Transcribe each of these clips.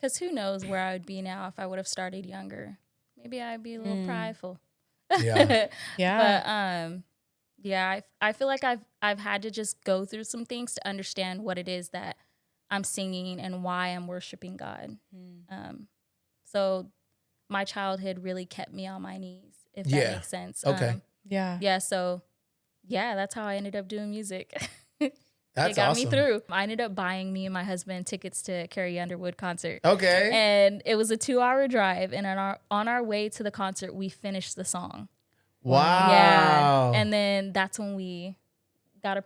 Because who knows where I would be now if I would have started younger. Maybe I'd be a little prideful. Yeah. But I feel like I've had to just go through some things to understand what it is that I'm singing and why I'm worshiping God. So my childhood really kept me on my knees, if that makes sense. Okay. So that's how I ended up doing music. That's it got awesome. me through. I ended up buying me and my husband tickets to Carrie Underwood concert. Okay. And it was a 2-hour drive. And on our way to the concert, we finished the song. Wow. Yeah. And then that's when we got a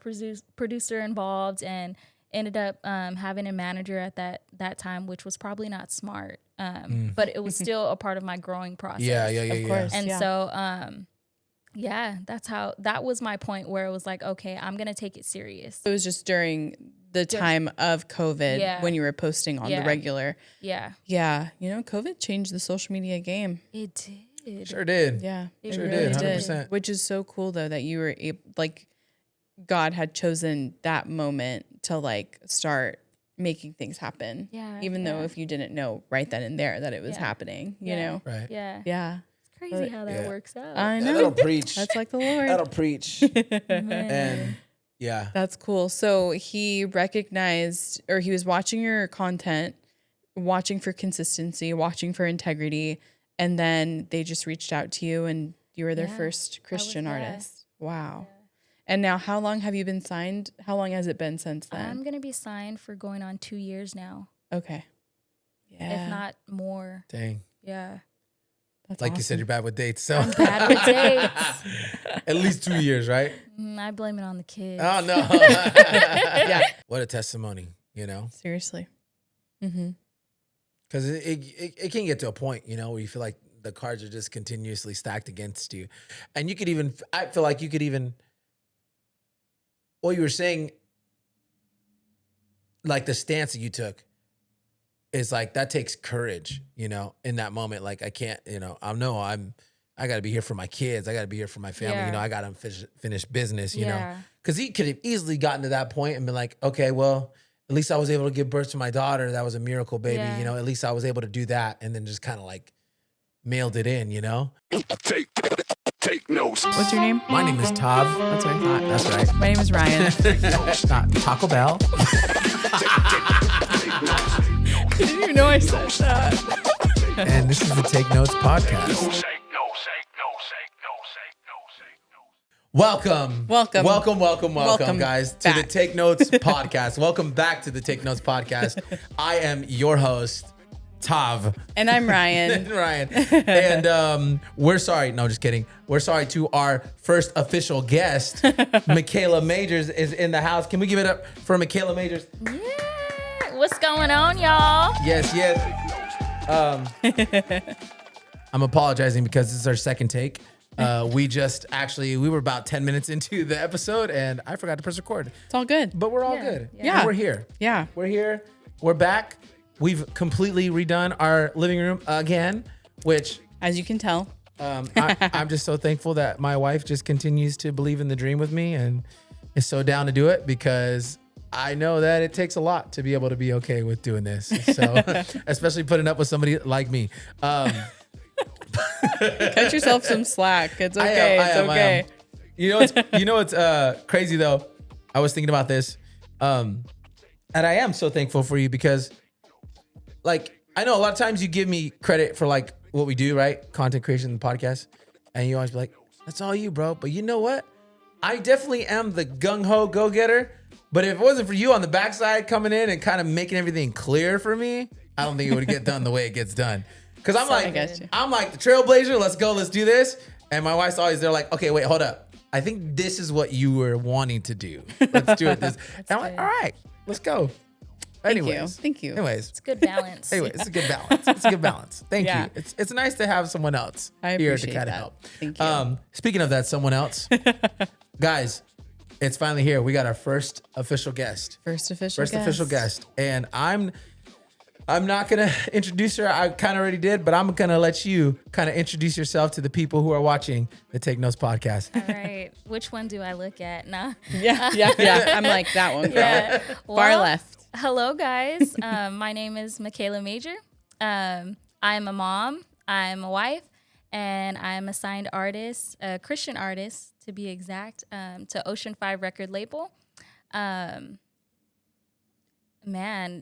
producer involved and ended up having a manager at that time, which was probably not smart. But it was still a part of my growing process. Yeah. Of course. And so, that was my point where it was like, okay, I'm going to take it serious. It was just during the time of COVID when you were posting on the regular. Yeah. Yeah. COVID changed the social media game. It did. Sure did. Yeah. It sure did. 100%. Which is so cool though, that you were able, God had chosen that moment to start making things happen. Yeah. Even though if you didn't know right then and there that it was happening, you know? Right. Yeah. Yeah. Crazy how that works out. I know. That'll preach. That's like the Lord. That'll preach. And yeah. That's cool. So he recognized, or he was watching your content, watching for consistency, watching for integrity, and then they just reached out to you and you were their first Christian artist. Wow. Yeah. And now how long have you been signed? How long has it been since then? I'm going to be signed for going on 2 years now. Okay. Yeah. If not more. Dang. Yeah. That's like awesome. You said, you're bad with dates. So I'm bad with dates. At least 2 years, right? I blame it on the kids. Oh, no. Yeah. What a testimony, Seriously. Because it can get to a point, where you feel like the cards are just continuously stacked against you. And I feel like you could even, what you were saying, like the stance that you took is like, that takes courage, in that moment. Like, I can't, I got to be here for my kids. I got to be here for my family. Yeah. I got to finish business, know, because he could have easily gotten to that point and been like, okay, well, at least I was able to give birth to my daughter. That was a miracle, baby. Yeah. At least I was able to do that. And then just kind of mailed it in, Take notes. What's your name? My name is Tav. That's what I thought. That's right. My name is Ryan. Not Taco Bell. Didn't even know I said that. And this is the Take Notes podcast. Welcome, guys, to the Take Notes podcast. Welcome back to the Take Notes podcast. I am your host, Tav. And I'm Ryan. And we're sorry. No, just kidding. We're sorry to our first official guest, Mikayla Major is in the house. Can we give it up for Mikayla Major? Yeah. What's going on, y'all? Yes. I'm apologizing because this is our second take. We were about 10 minutes into the episode and I forgot to press record. It's all good. But we're all good. Yeah. And we're here. Yeah. We're here. We're back. We've completely redone our living room again, which, as you can tell, I'm just so thankful that my wife just continues to believe in the dream with me and is so down to do it, because I know that it takes a lot to be able to be okay with doing this. So, especially putting up with somebody like me. Cut yourself some slack. It's okay. It's okay. You know what's crazy though? I was thinking about this, and I am so thankful for you because, I know a lot of times you give me credit for what we do, right? Content creation, the podcast, and you always be like, "That's all you, bro." But you know what? I definitely am the gung ho go getter. But if it wasn't for you on the backside coming in and kind of making everything clear for me, I don't think it would get done the way it gets done. Because I'm like the trailblazer. Let's go. Let's do this. And my wife's always there like, okay, wait, hold up. I think this is what you were wanting to do. Let's do it. And I'm like, all right, let's go. Thank you. Anyways. It's good balance. Anyway, it's a good balance. Thank you. It's nice to have someone else here to kind of help. Thank you. Speaking of that, someone else, guys, it's finally here. We got our first official guest. First official guest. And I'm not going to introduce her. I kind of already did, but I'm going to let you kind of introduce yourself to the people who are watching the Take Notes podcast. All right. Which one do I look at? Nah. Yeah. I'm like, that one, girl. Yeah. Far left. Hello, guys. My name is Mikayla Major. I'm a mom, I'm a wife, and I'm a signed artist, a Christian artist to be exact, to Ocean 5 record label. Man,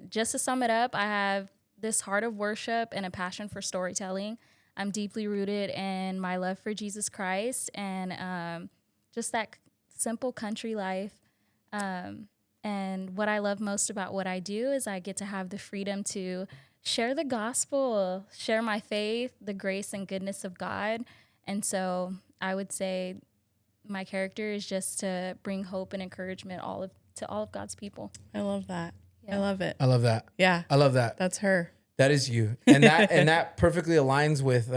just to sum it up, I have this heart of worship and a passion for storytelling. I'm deeply rooted in my love for Jesus Christ and just that simple country life. And what I love most about what I do is I get to have the freedom to share the gospel, share my faith, the grace and goodness of God. And so I would say my character is just to bring hope and encouragement to all of God's people. I love that. Yeah. I love it. I love that. Yeah. I love that. That's her. That is you. And that perfectly aligns with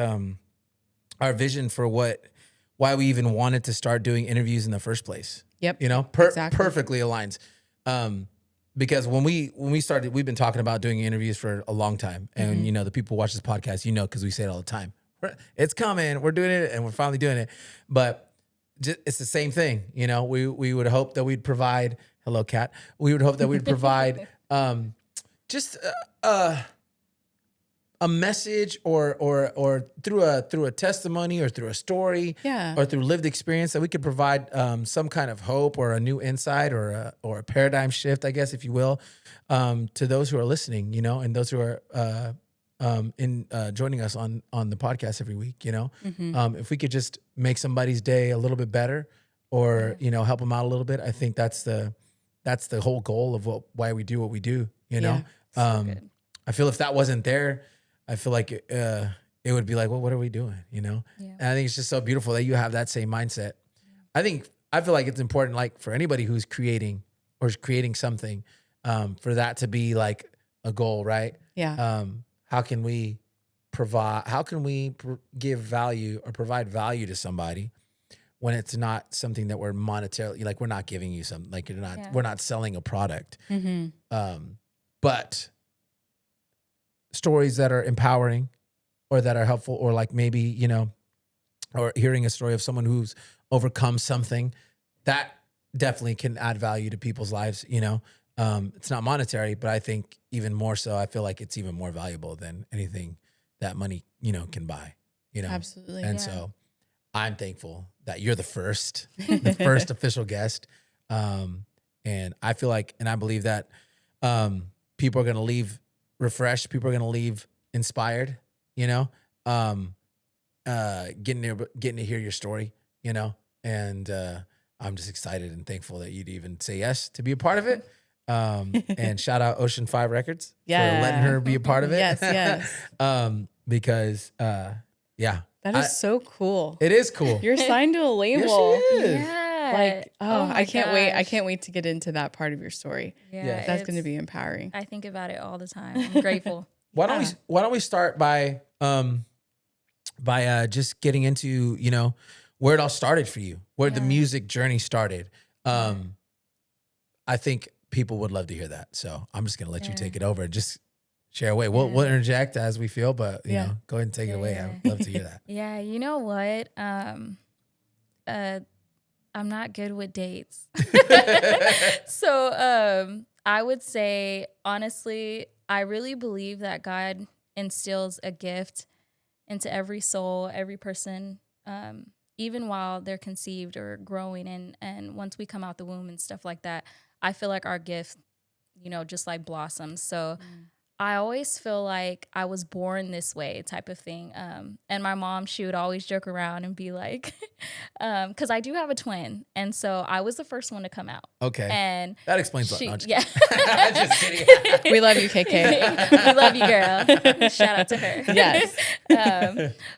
our vision for why we even wanted to start doing interviews in the first place. Yep. You know, Exactly. perfectly aligns. Because when we started, we've been talking about doing interviews for a long time. And, you know, the people who watch this podcast, you know, because we say it all the time. It's coming. We're doing it and we're finally doing it. But it's the same thing. You know, we would hope that we'd provide, hello, Kat. We would hope that we'd provide just a message or through a testimony or through a story or through lived experience that we could provide some kind of hope or a new insight or a paradigm shift, I guess, if you will, to those who are listening, you know, and those who are joining us on the podcast every week, you know. If we could just make somebody's day a little bit better or, you know, help them out a little bit, I think that's the whole goal of why we do what we do, you know. Good. I feel if that wasn't there, I feel like it would be like, well, what are we doing? You know? Yeah. And I think it's just so beautiful that you have that same mindset. I feel like it's important, like for anybody who's creating or is creating something, for that to be like a goal, right? Yeah. How can we give value or provide value to somebody when it's not something that we're monetarily, like we're not giving you something, like we're not selling a product. But stories that are empowering or that are helpful, or like maybe, you know, or hearing a story of someone who's overcome something that definitely can add value to people's lives. You know, it's not monetary, but I think even more so, I feel like it's even more valuable than anything that money, you know, can buy, you know? Absolutely. And so I'm thankful that you're the first official guest. And I feel like, and I believe that, people are going to leave refreshed. People are going to leave inspired, you know, getting to hear your story, you know, and I'm just excited and thankful that you'd even say yes to be a part of it. And shout out Ocean 5 Records for letting her be a part of it. Yes. Because, That is so cool. it is cool. You're signed to a label. Yes, she is. Yeah. Like, my I can't wait. I gosh. can't wait to get into that part of your story. Yeah, That's going to be empowering. I think about it all the time. I'm grateful. Why don't we start by just getting into, you know, where it all started for you, where the music journey started. I think people would love to hear that. So I'm just going to let you take it over and just share away. We'll interject as we feel, but you know, go ahead and take it away. I'd love to hear that. Yeah, you know what? I'm not good with dates. So I would say, honestly, I really believe that God instills a gift into every soul, every person, even while they're conceived or growing. And once we come out the womb and stuff like that, I feel like our gift, you know, just like blossoms. So I always feel like I was born this way type of thing. And my mom, she would always joke around and be like, because I do have a twin. And so I was the first one to come out. Okay. And that explains a lot. Yeah. Just kidding. We love you, KK. We love you, girl. Shout out to her. Yes.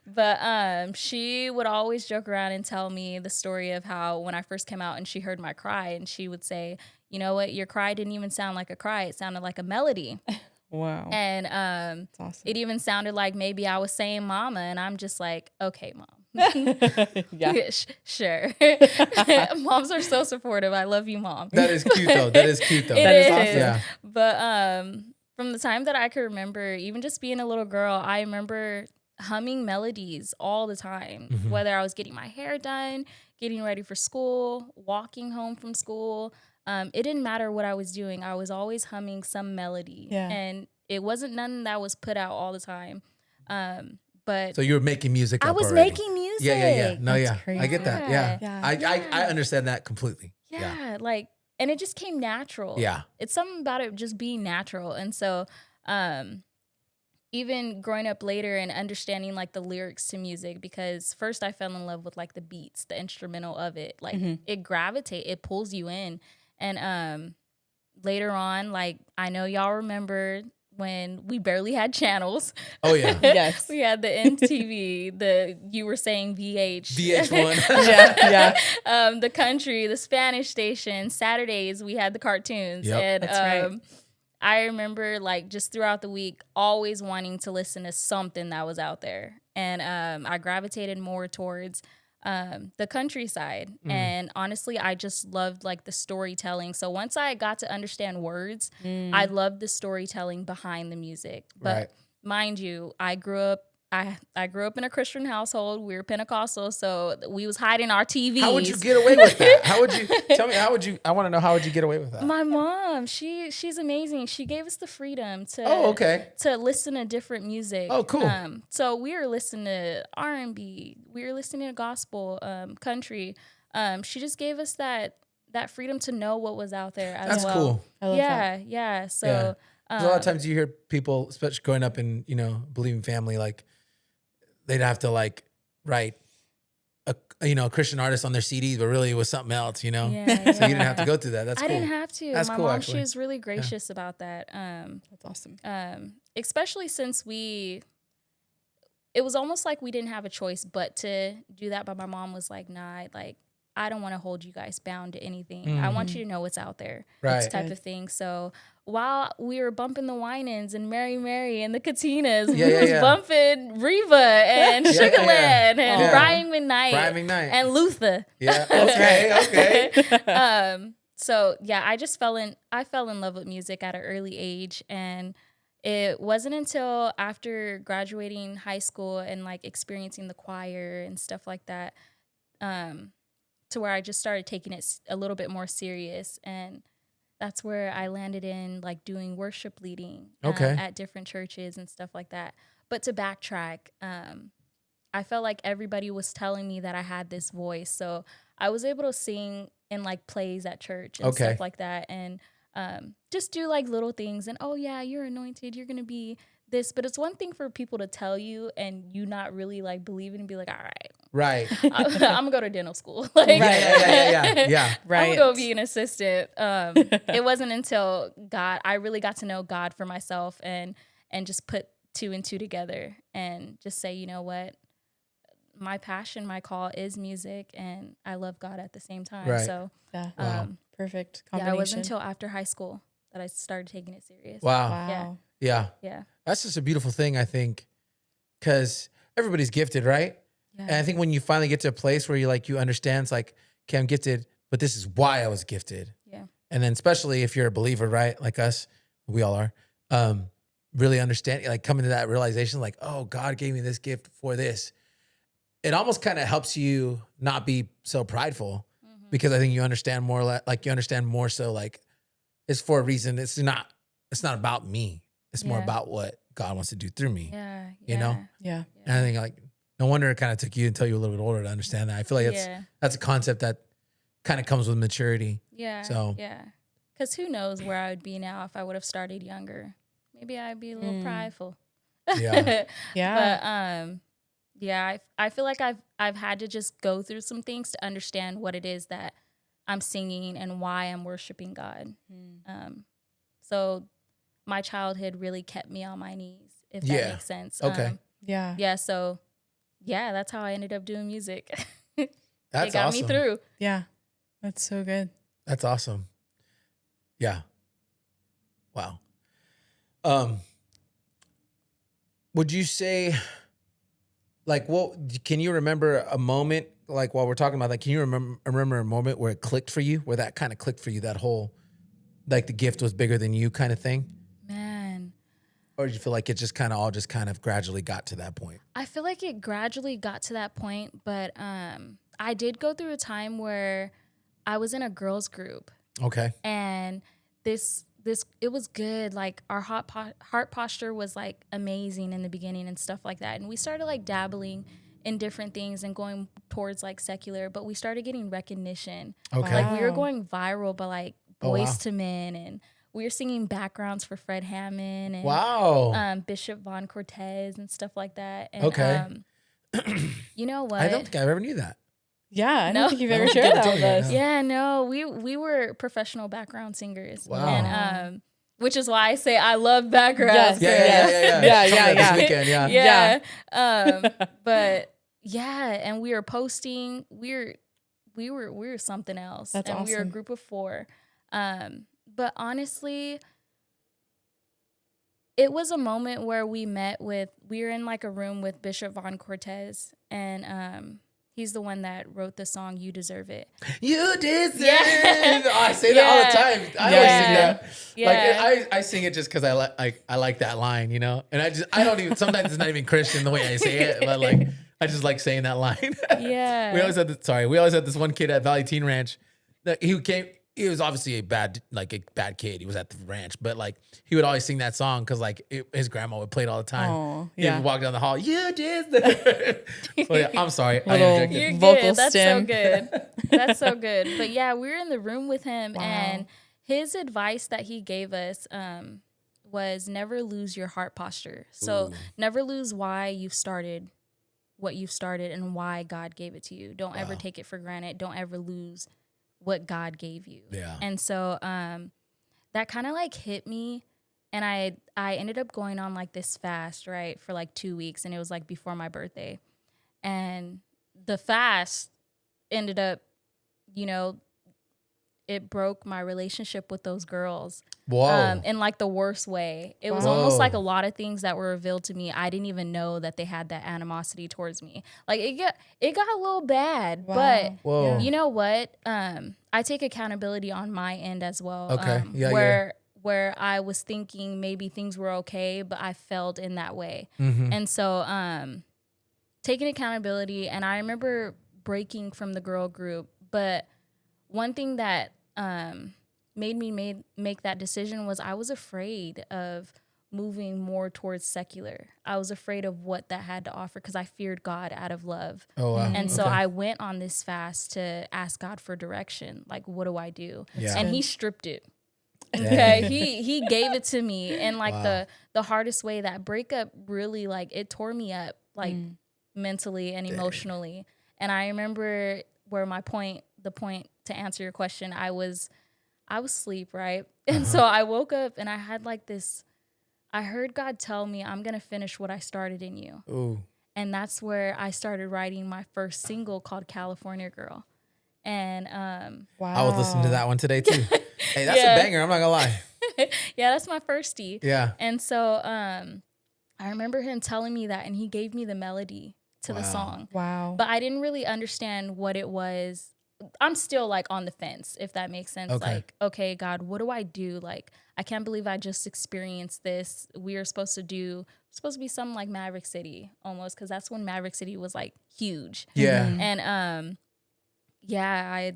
But she would always joke around and tell me the story of how when I first came out and she heard my cry, and she would say, you know what, your cry didn't even sound like a cry. It sounded like a melody. Wow. And That's awesome. it even sounded like maybe I was saying mama, and I'm just like, okay, mom. Yeah. Sure. Moms are so supportive. I love you, mom. That is cute though. It is awesome. Yeah. But from the time that I could remember, even just being a little girl, I remember humming melodies all the time, whether I was getting my hair done, getting ready for school, walking home from school. it didn't matter what I was doing. I was always humming some melody. Yeah. And it wasn't none that was put out all the time. But So you were making music I up was already. making music. Yeah. No, That's I crazy. get that. Yeah. Yeah. I understand that completely. Yeah, like, and it just came natural. Yeah. It's something about it just being natural. And so, even growing up later and understanding like the lyrics to music, because first I fell in love with like the beats, the instrumental of it. Like it pulls you in. And later on, like I know y'all remember when we barely had channels. Oh yeah. Yes. We had the MTV, you were saying VH1. Yeah. the country, the Spanish station. Saturdays we had the cartoons. Yep. And That's right. I remember like just throughout the week always wanting to listen to something that was out there. And I gravitated more towards the countryside. And honestly, I just loved like the storytelling. So once I got to understand words, I loved the storytelling behind the music. But Right. mind you, I grew up in a Christian household. We were Pentecostal, so we was hiding our TVs. How would you get away with that? How would you tell me? I want to know, how would you get away with that? My mom, she's amazing. She gave us the freedom to to listen to different music. Oh, cool. So we were listening to R&B. We were listening to gospel, country. She just gave us that freedom to know what was out there as That's well. cool. I love that. Yeah. So Yeah. 'Cause a lot of times you hear people, especially growing up in, believing family, like they'd have to like write a Christian artist on their CDs, but really it was something else, Yeah, So you didn't have to go through that. That's I cool. didn't have to. That's My cool, mom, actually. she was really gracious about that. That's awesome. Especially since it was almost like we didn't have a choice but to do that. But my mom was like, nah, like, I don't want to hold you guys bound to anything. I want you to know what's out there. Right. This type of thing. So while we were bumping the Winans and Mary Mary and the Katinas, we was bumping Reva and Sugarland and Brian McKnight and Luther. Yeah. Okay. So yeah, I fell in love with music at an early age, and it wasn't until after graduating high school and like experiencing the choir and stuff like that, to where I just started taking it a little bit more serious. And that's where I landed in like doing worship leading at different churches and stuff like that. But to backtrack, I felt like everybody was telling me that I had this voice. So I was able to sing in like plays at church and stuff like that. And just do like little things. And, oh yeah, you're anointed. You're going to be this. But it's one thing for people to tell you and you not really like believe it and be like, all right. Right. I'm going to go to dental school. Like, Yeah. Right. I'm going to go be an assistant. It wasn't until I really got to know God for myself and just put 2 and 2 together and just say, you know what? My passion, my call is music, and I love God at the same time. Right. So, Yeah. Perfect combination. yeah, it wasn't until after high school that I started taking it serious. Wow. Yeah. Yeah. That's just a beautiful thing, I think, because everybody's gifted, right? Yeah. And I think when you finally get to a place where you understand, it's like, okay, I'm gifted, but this is why I was gifted. Yeah. And then especially if you're a believer, right? Like us, we all are, really understand, like coming to that realization, like, oh, God gave me this gift for this. It almost kind of helps you not be so prideful, because I think you understand more, like you understand more so like it's for a reason. It's not about me. It's more about what God wants to do through me. Yeah. You know? Yeah. And I think like, no wonder it kind of took you until you were a little bit older to understand that. I feel like that's a concept that kind of comes with maturity. Yeah. So yeah. Because who knows where I would be now if I would have started younger. Maybe I'd be a little prideful. Yeah. Yeah. But yeah, I feel like I've had to just go through some things to understand what it is that I'm singing and why I'm worshiping God. So my childhood really kept me on my knees, if that makes sense. Okay. Yeah. Yeah. So yeah, that's how I ended up doing music. That's it got awesome. me through. Yeah. That's so good. That's awesome. Yeah. Wow. Would you say, like, can you remember a moment, like while we're talking about that, can you remember a moment where it clicked for you, where that kind of clicked for you, that whole, like the gift was bigger than you kind of thing? Man. Or did you feel like it just kind of gradually got to that point? I feel like it gradually got to that point, but I did go through a time where I was in a girls group. Okay. And this it was good. Like our heart posture was like amazing in the beginning and stuff like that. And we started like dabbling in different things and going towards like secular, but we started getting recognition. Okay. Like we were going viral by like Oh, wow. Boys to Men, and we were singing backgrounds for Fred Hammond and Wow. Bishop Von Cortez and stuff like that. And Okay. you know what? I don't think I ever knew that. Yeah, I No. don't think you've I ever don't think shared I've that told with you that, us. no. Yeah, no, we were professional background singers. Wow. And which is why I say I love backgrounds. Yes. Yeah. Yeah, Told me that yeah. This weekend, yeah. Yeah. But yeah, and we were posting. We were something else. That's and we were a awesome. group of 4. But honestly, it was a moment where we were in like a room with Bishop Von Cortez, and he's the one that wrote the song "You Deserve It." You deserve. Yeah. Oh, I say that all the time. I always sing that. Yeah. Like I sing it just because I like that line, you know. And I don't even. Sometimes it's not even Christian the way I say it, but like I just like saying that line. Yeah. We always had this one kid at Valley Teen Ranch that he was obviously a bad kid. He was at the ranch, but like he would always sing that song because like his grandma would play it all the time. Oh, He yeah. would walk down the hall. You did that. Well, yeah, I'm sorry. I Little- interjected. You're Vocal good. That's stem. so good. That's so good. But yeah, we were in the room with him, Wow. and his advice that he gave us was never lose your heart posture. So Ooh. never lose why you've started what you've started and why God gave it to you. Don't ever Wow. take it for granted. Don't ever lose what God gave you. Yeah. And so that kind of like hit me, and I ended up going on like this fast, right, for like 2 weeks, and it was like before my birthday. And the fast ended up, it broke my relationship with those girls Whoa. in like the worst way. It was Wow. almost like a lot of things that were revealed to me. I didn't even know that they had that animosity towards me. Like it got a little bad, Wow. but Whoa. you know what? I take accountability on my end as well. Okay. Yeah, where I was thinking maybe things were okay, but I failed in that way. Mm-hmm. And so taking accountability, and I remember breaking from the girl group, but one thing that made me make that decision was I was afraid of moving more towards secular. I was afraid of what that had to offer because I feared God out of love. Oh wow. And so Okay. I went on this fast to ask God for direction. Like, what do I do? Yeah. And he stripped it. Dang. Okay. he gave it to me in like Wow. the hardest way. That breakup really like it tore me up like mentally and emotionally. And I remember where the point to answer your question, I was asleep, right? And so I woke up and I had like this, I heard God tell me, I'm going to finish what I started in you. Ooh. And that's where I started writing my first single called California Girl. And Wow. I was listening to that one today too. Hey, that's Yeah. a banger. I'm not gonna lie. yeah, that's my firstie. Yeah. And so I remember him telling me that, and he gave me the melody to the Wow. song. Wow. But I didn't really understand what it was. I'm still like on the fence, if that makes sense. Okay. Like, okay, God, what do I do? Like, I can't believe I just experienced this. We are supposed to be something like Maverick City almost, because that's when Maverick City was like huge. Yeah. And yeah,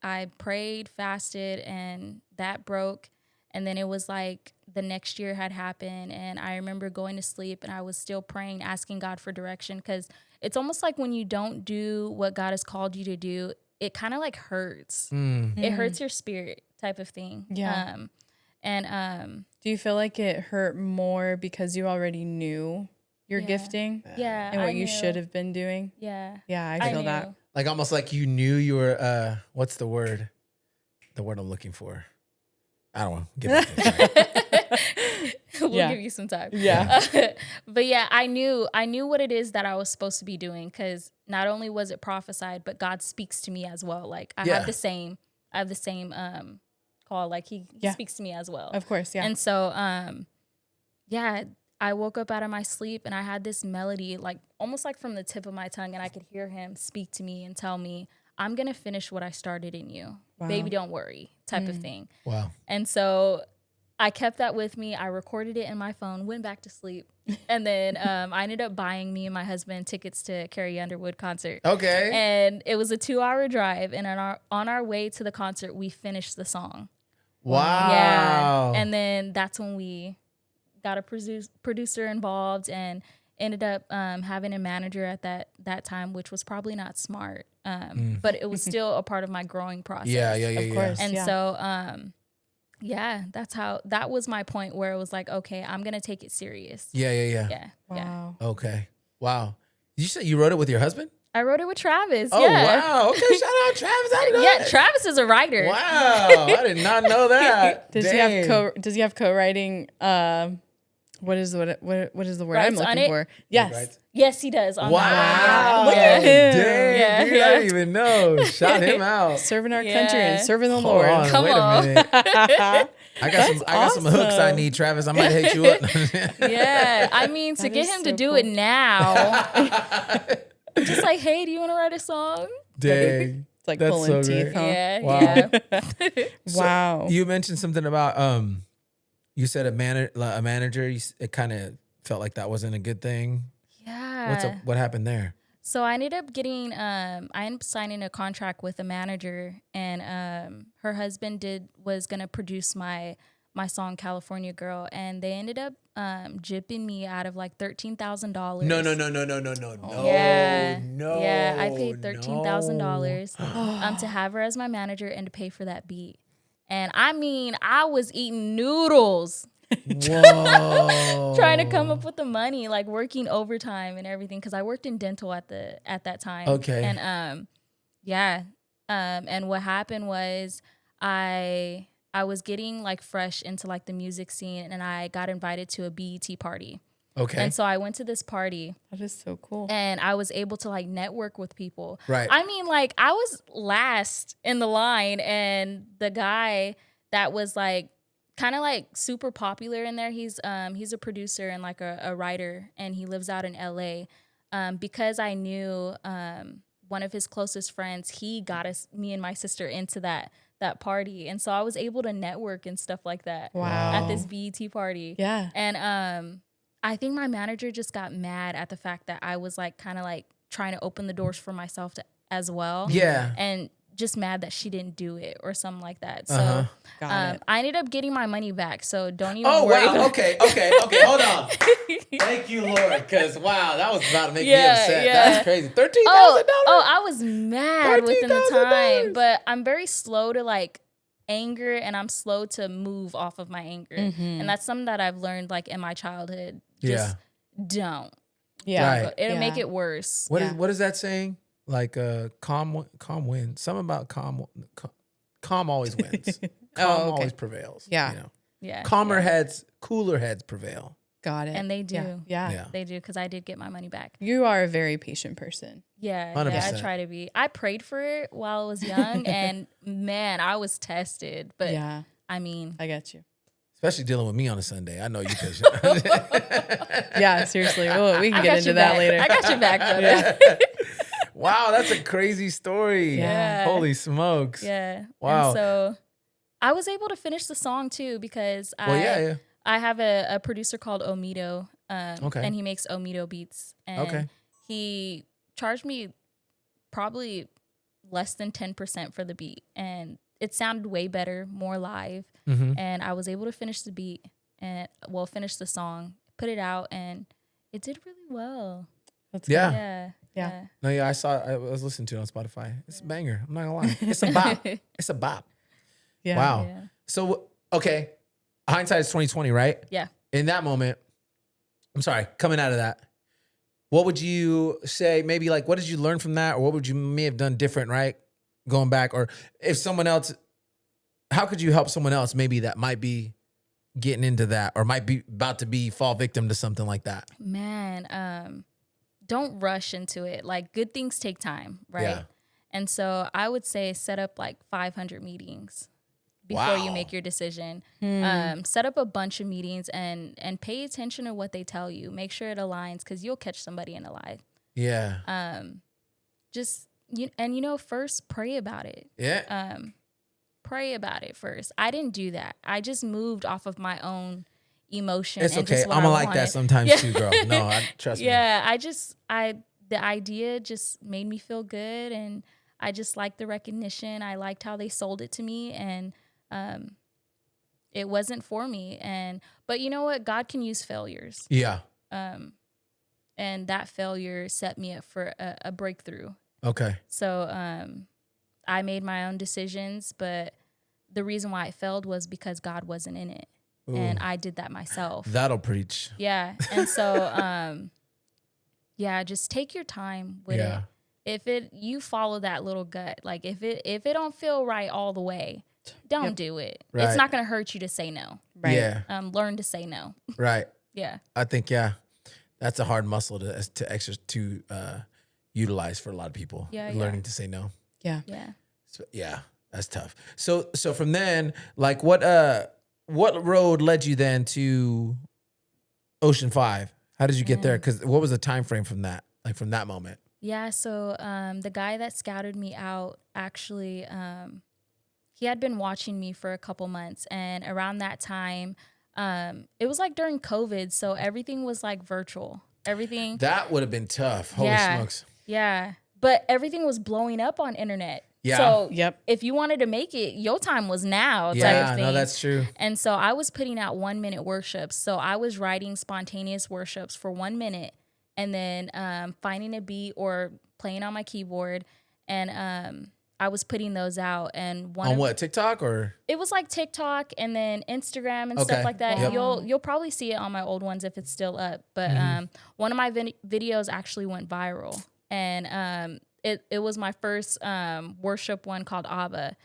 I prayed, fasted, and that broke. And then it was like the next year had happened, and I remember going to sleep and I was still praying, asking God for direction, because it's almost like when you don't do what God has called you to do, it kind of like hurts. It hurts your spirit type of thing. Yeah. Do you feel like it hurt more because you already knew your Yeah. gifting Yeah. and what I you knew. should have been doing? Yeah. Yeah, I feel knew. that. Like almost like you knew you were. What's the word? The word I'm looking for. I don't want to give it. We'll Yeah. give you some time. Yeah. But yeah, I knew what it is that I was supposed to be doing, because not only was it prophesied, but God speaks to me as well. Like I Yeah. have the same call. Like he Yeah. speaks to me as well. Of course, yeah. And so yeah, I woke up out of my sleep and I had this melody, like almost like from the tip of my tongue, and I could hear him speak to me and tell me, I'm gonna finish what I started in you. Wow. Baby, don't worry, type of thing. Wow. And so I kept that with me. I recorded it in my phone, went back to sleep. And then I ended up buying me and my husband tickets to Carrie Underwood concert. Okay. And it was a 2-hour drive. And on our way to the concert, we finished the song. Wow. Yeah. And then that's when we got a producer involved and ended up having a manager at that time, which was probably not smart. But it was still a part of my growing process. Yeah. Of course. And so, that was my point where it was like, okay, I'm going to take it serious. Yeah. Yeah. Wow. Okay. Wow. Did you say you wrote it with your husband? I wrote it with Travis. Oh, yeah. wow. Okay. Shout out Travis. I didn't know Yeah, that. Travis is a writer. Wow. I did not know that. Does he have co-writing? What is the word Rights I'm on looking it? for? Yes. Right. Yes, he does. On Wow. that one. Look Yeah. at him. Dang, Yeah, dude, I yeah. didn't even know. Shout him out. Serving our Yeah. country and serving the Hold Lord. on, Come wait on. a minute. I got some hooks I awesome. need, Travis. I might hit you up. Yeah. I mean, to That get is him so to do cool. it now, just like, hey, do you want to write a song? Dang. It's like That's pulling so teeth, great. huh? Yeah. Wow. Yeah. Wow. You mentioned something about you said a manager. It kind of felt like that wasn't a good thing. Yeah. What happened there? So I ended up getting, I ended up signing a contract with a manager, and her husband was gonna produce my song California Girl, and they ended up gypping me out of like $13,000. No. Yeah. No. Yeah, I paid $13,000 to have her as my manager and to pay for that beat. And I mean, I was eating noodles Whoa. trying to come up with the money, like working overtime and everything, because I worked in dental at that time. Okay. And and what happened was I was getting like fresh into like the music scene, and I got invited to a BET party. Okay. And so I went to this party, That is so cool. and I was able to like network with people. Right. I mean, like I was last in the line, and the guy that was like kind of like super popular in there, he's a producer and like a writer, and he lives out in LA. Because I knew one of his closest friends, he got me and my sister into that party, and so I was able to network and stuff like that. Wow. At this BET party. Yeah. And I think my manager just got mad at the fact that I was like kind of like trying to open the doors for myself as well. Yeah. And just mad that she didn't do it or something like that. So Uh-huh. Got it. I ended up getting my money back. So don't even Oh, worry wow. about Okay. Hold on. Thank you, Lord. Because, wow, that was about to make me upset. Yeah. That's crazy. $13,000? Oh, I was mad within the $13,000. time, but I'm very slow to like anger, and I'm slow to move off of my anger. And that's something that I've learned like in my childhood. Just don't. Yeah. Right. It'll Yeah. make it worse. What is that saying? Like calm wins. Something about calm always wins. Calm okay. always prevails. Yeah. You know? Yeah. Calmer yeah. heads, cooler heads prevail. Got it. And they do. Yeah. Yeah. Yeah. They do, because I did get my money back. You are a very patient person. Yeah, 100%. yeah, I try to be. I prayed for it while I was young, and man, I was tested. But Yeah. I mean, I get you. Especially dealing with me on a Sunday. I know you patient. Yeah. Seriously. Oh, we can I get got into your that back. later. I got your back, brother. Wow, that's a crazy story. Yeah. Holy smokes. Yeah. Wow. And so I was able to finish the song too, because Well, I have a producer called Omido, Okay. and he makes Omido beats. And Okay. he charged me probably less than 10% for the beat, and it sounded way better, more live. Mm-hmm. And I was able to finish the beat and finish the song, put it out, and it did really well. That's Yeah. Yeah. Yeah. No, yeah, I was listening to it on Spotify. It's a banger. I'm not gonna lie. It's a bop. It's a bop. Yeah. Wow. Yeah. So okay, hindsight is 2020, right? Yeah. In that moment, I'm sorry, coming out of that, what would you say? Maybe like, what did you learn from that, or what would you may have done different, right? Going back, or if someone else, how could you help someone else maybe that might be getting into that, or might be about to fall victim to something like that? Man, don't rush into it. Like, good things take time, right? Yeah. And so I would say set up like 500 meetings before you Wow. make your decision. Hmm. Set up a bunch of meetings and pay attention to what they tell you. Make sure it aligns, because you'll catch somebody in a lie. Yeah. First pray about it. Yeah. Pray about it first. I didn't do that. I just moved off of my own emotion. It's and okay. just what I'm I like that wanted. sometimes Yeah. too, girl. No, trust me. Yeah, the idea just made me feel good, and I just liked the recognition. I liked how they sold it to me, and it wasn't for me. But you know what? God can use failures. Yeah. And that failure set me up for a breakthrough. Okay. So I made my own decisions, but the reason why it failed was because God wasn't in it. Ooh. And I did that myself. That'll preach. Yeah. And so yeah, just take your time with Yeah. it. If you follow that little gut, like if it don't feel right all the way, don't do it. Right. It's not going to hurt you to say no. Right. Yeah. Learn to say no. Right. Yeah. I think, yeah, that's a hard muscle to utilize for a lot of people. Yeah, Learning to say no. Yeah. Yeah. So, yeah, that's tough. So from then, like what road led you then to Ocean 5? How did you get there? Because what was the time frame from that? Like from that moment? Yeah, so the guy that scouted me out actually, he had been watching me for a couple months, and around that time, it was like during COVID, so everything was like virtual. Everything. That would have been tough. Holy smokes. Yeah, but everything was blowing up on internet. Yeah. So Yep. if you wanted to make it, your time was now. Type Yeah, of thing. no, that's true. And so I was putting out 1 minute worships. So I was writing spontaneous worships for 1 minute, and then finding a beat or playing on my keyboard, and I was putting those out. And On what, TikTok or? it was like TikTok and then Instagram and Okay. stuff like that. Wow. You'll probably see it on my old ones if it's still up. But one of my videos actually went viral, and it was my first worship one called Abba.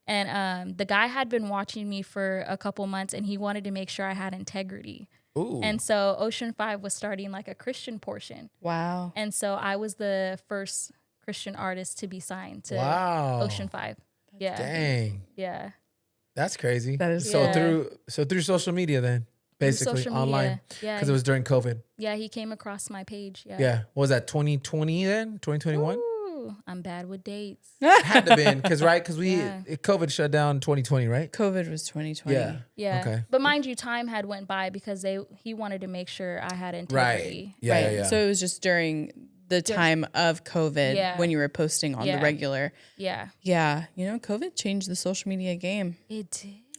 And the guy had been watching me for a couple months, and he wanted to make sure I had integrity. Ooh. And so Ocean 5 was starting like a Christian portion. Wow. And so I was the first Christian artist to be signed to Wow. Ocean 5. Yeah. Dang. Yeah. That's crazy. That is so Yeah. through social media then, basically social media. online, Yeah. because it was during COVID. Yeah, he came across my page. Yeah. Yeah. What was that, 2020 then? 2021? Ooh, I'm bad with dates. Had to been because Yeah. COVID shut down 2020, right? COVID was 2020. Yeah. Yeah. Okay. But mind you, time had went by because he wanted to make sure I had integrity. Right. Yeah. Right. Yeah. Yeah. So it was just during the time of COVID Yeah. when you were posting on the Yeah. regular. Yeah. Yeah. You know, COVID changed the social media game. It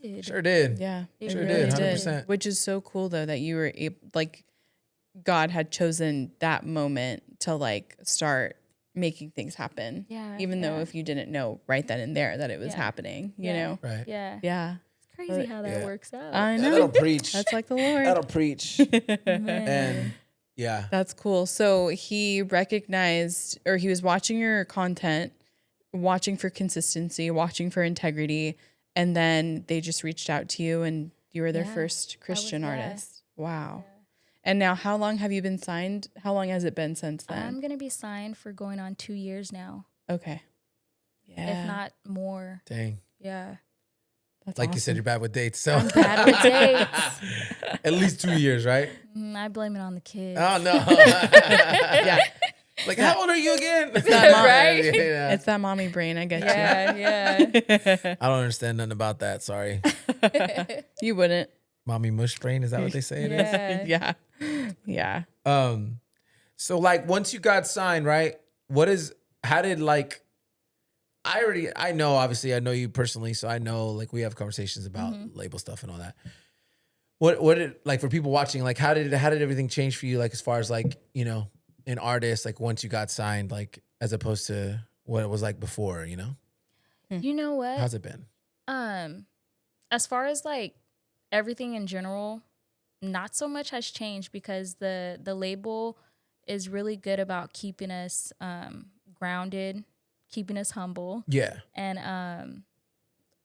did. Sure did. Yeah. It Sure really did. did. 100%. Which is so cool though that you were able, like, God had chosen that moment to like start making things happen. Yeah. Even though yeah. if you didn't know right then and there that it was Yeah. happening, you Yeah. know? Right. Yeah. Yeah. It's crazy how that Yeah. works out. I know. That'll preach. That's like the Lord. That'll preach. Man. And yeah. That's cool. So he recognized, or he was watching your content, watching for consistency, watching for integrity, and then they just reached out to you and you were their Yeah, first Christian yeah. artist. Wow. And now how long have you been signed? How long has it been since then? I'm gonna be signed for going on 2 years now, Okay. Yeah. if not more. Dang. Yeah. That's Like you said, awesome. you're bad with dates. So I'm bad with dates. at least 2 years, right? I blame it on the kids. Oh no. Yeah. Like, how old are you again? that mom- Right? Yeah. It's that mommy brain. I get Yeah, yeah. you. I don't understand nothing about that. Sorry. You wouldn't. Mommy mush brain. Is that what they say it is? Yeah. Yeah. Yeah. So like once you got signed, right? How did like, I know, obviously I know you personally, so I know like we have conversations about label stuff and all that. What did, like, for people watching, like how did everything change for you? Like as far as like, you know, an artist, like once you got signed, like as opposed to what it was like before, you know? You know what? How's it been? As far as like everything in general, not so much has changed because the label is really good about keeping us grounded, keeping us humble, Yeah. and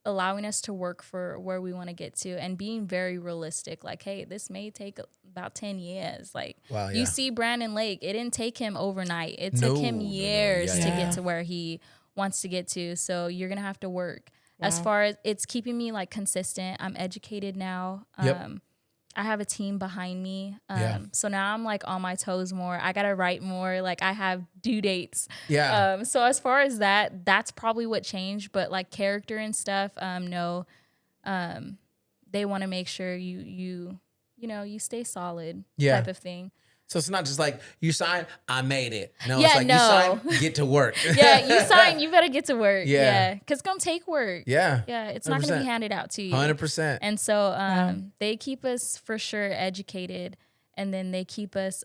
allowing us to work for where we want to get to, and being very realistic. Like, hey, this may take about 10 years. Like, Wow, yeah. you see Brandon Lake, it didn't take him overnight. It No, took him no, no. years Yeah, to yeah. get to where he wants to get to. So you're going to have to work. As Wow. far as it's keeping me like consistent, I'm educated now. Yep. I have a team behind me. Yeah. So now I'm like on my toes more. I got to write more. Like I have due dates. Yeah. So as far as that, that's probably what changed. But like character and stuff, no. They want to make sure you you stay solid Yeah. type of thing. So it's not just like you sign, I made it. No, Yeah, it's like no. you sign, get to work. Yeah, you sign, you better get to work. Yeah. Yeah. Because it's going to take work. Yeah. Yeah, it's not going to 100%. be handed out to you. 100%. And so they keep us for sure educated, and then they keep us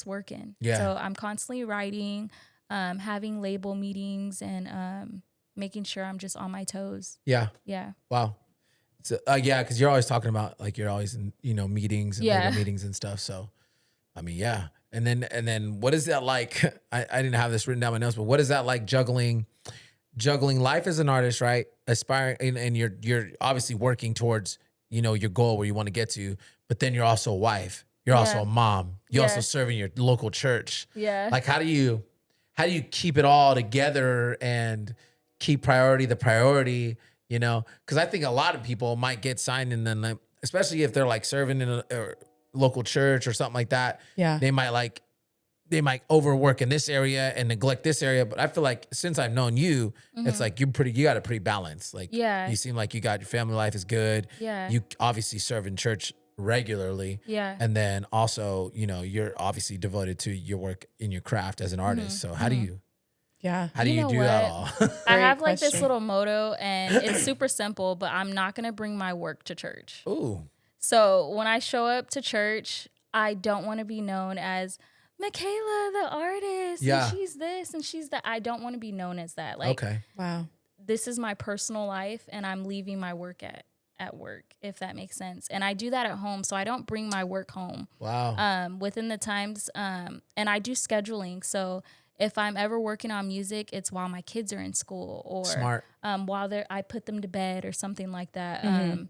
working. Yeah. So I'm constantly writing, having label meetings, and making sure I'm just on my toes. Yeah. Yeah. Wow. So, yeah, because you're always talking about like you're always in meetings and Yeah. labor meetings and stuff. So, I mean, yeah. And then what is that like? I didn't have this written down in my notes, but what is that like juggling life as an artist, right? Aspiring, and you're obviously working towards your goal where you want to get to, but then you're also a wife. You're also a mom. You also serve in your local church. Yeah. Like how do you keep it all together and keep priority the priority? Because I think a lot of people might get signed and then, like, especially if they're like serving in a local church or something like that. Yeah. They might overwork in this area and neglect this area. But I feel like since I've known you, it's like you got it pretty balanced. Like you seem like you got your family life is good. Yeah. You obviously serve in church regularly. Yeah. And then also, you're obviously devoted to your work in your craft as an artist. So how do you do that all? I have like this question. little motto, and it's super simple, but I'm not going to bring my work to church. Ooh. So when I show up to church, I don't want to be known as Mikayla, the artist. Yeah. And she's this and she's that. I don't want to be known as that. Like, Okay. Wow. this is my personal life, and I'm leaving my work at work, if that makes sense. And I do that at home, so I don't bring my work home. Wow. Within the times, and I do scheduling. So if I'm ever working on music, it's while my kids are in school, or Smart. while I put them to bed or something like that. And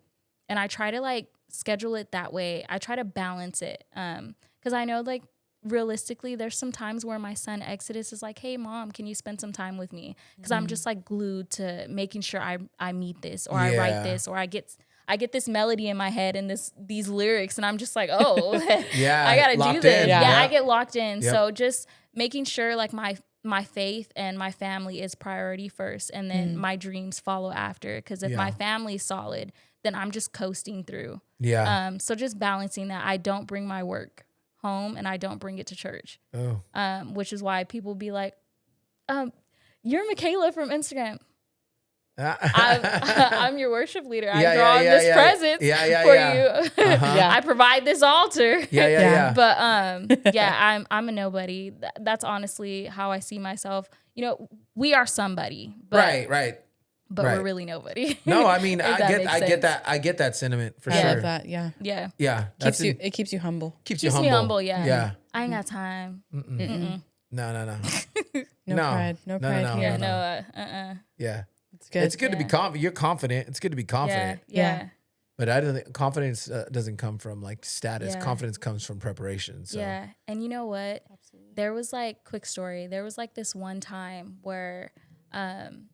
I try to like schedule it that way. I try to balance it. Because I know like realistically, there's some times where my son Exodus is like, hey mom, can you spend some time with me? Because I'm just like glued to making sure I meet this, or I write this, or I get this melody in my head and these lyrics, and I'm just like, oh, Yeah. I gotta do this. in. Yeah, I get locked in. Yep. So just making sure like my faith and my family is priority first, and then my dreams follow after. Because if my family's solid, then I'm just coasting through. Yeah. So just balancing that. I don't bring my work home, and I don't bring it to church. Oh. Which is why people be like, you're Mikayla from Instagram. I'm your worship leader. I draw this presence for you. Uh-huh. I provide this altar. Yeah. But I'm a nobody. That's honestly how I see myself. We are somebody. But, Right. But Right. we're really nobody. No, I mean, If that makes I get sense. that. I get that sentiment for I sure. love that. Yeah. Yeah. Yeah. It keeps you humble. Keeps you Keeps humble. me humble, yeah. Yeah. I ain't got time. No. No pride. No pride here. Yeah, no. Yeah. It's good. It's good to be confident. You're confident. It's good to be confident. Yeah. But I don't think confidence doesn't come from like status. Yeah. Confidence comes from preparation. So. Yeah. And you know what? There was like, quick story. There was like this one time where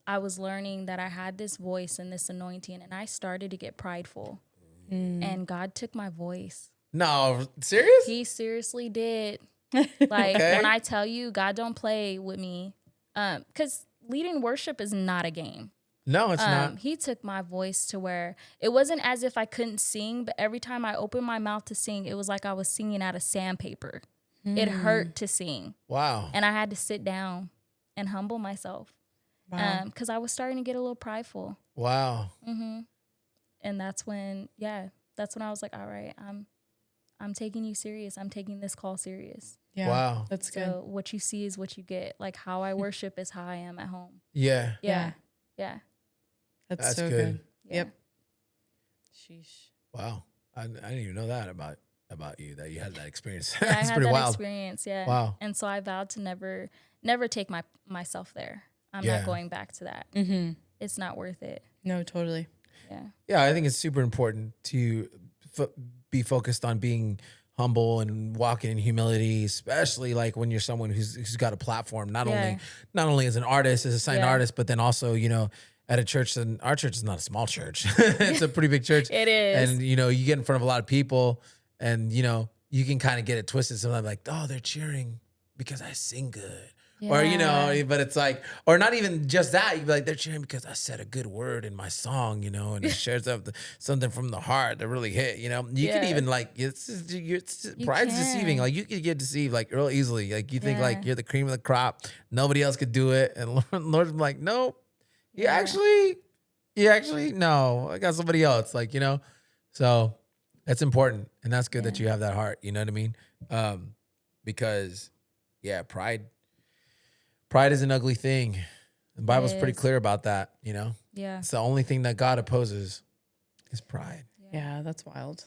I was learning that I had this voice and this anointing, and I started to get prideful. And God took my voice. No, serious? He seriously did. Like, Okay. when I tell you, God don't play with me. Because leading worship is not a game. No, it's not. He took my voice to where it wasn't as if I couldn't sing, but every time I opened my mouth to sing, it was like I was singing out of sandpaper. It hurt to sing. Wow. And I had to sit down and humble myself. Wow. Because I was starting to get a little prideful. Wow. And that's when I was like, all right, I'm taking you serious. I'm taking this call serious. Yeah. Wow. That's good. So what you see is what you get. Like, how I worship is how I am at home. Yeah. Yeah. That's so good. good. Yep. Sheesh. Wow. I didn't even know that about you, that you had that experience. Yeah, I It's had pretty that wild. experience. Yeah. Wow. And so I vowed to never take myself there. I'm Yeah. not going back to that. It's not worth it. No, totally. Yeah. Yeah, I think it's super important to be focused on being humble and walking in humility, especially like when you're someone who's got a platform, not only as an artist, as a signed artist, but then also, at a church. And our church is not a small church. It's a pretty big church. It is. And, you get in front of a lot of people and, you can kind of get it twisted. Sometimes like, oh, they're cheering because I sing good. Or, you know, Yeah. but it's like, or not even just that. You'd be like, they're cheering because I said a good word in my song, you know, and it shares up something from the heart that really hit, you know. You can Yeah. even like, pride's deceiving. can. Like you could get deceived like real easily. Like you think Yeah. like you're the cream of the crop. Nobody else could do it. And Lord's like, nope, you Yeah. actually, no, I got somebody else. Like, you know, so that's important. And that's good that Yeah. you have that heart. You know what I mean? Because yeah, pride is an ugly thing. The Bible's pretty is. clear about that, you know? Yeah. It's the only thing that God opposes is pride. Yeah, that's wild.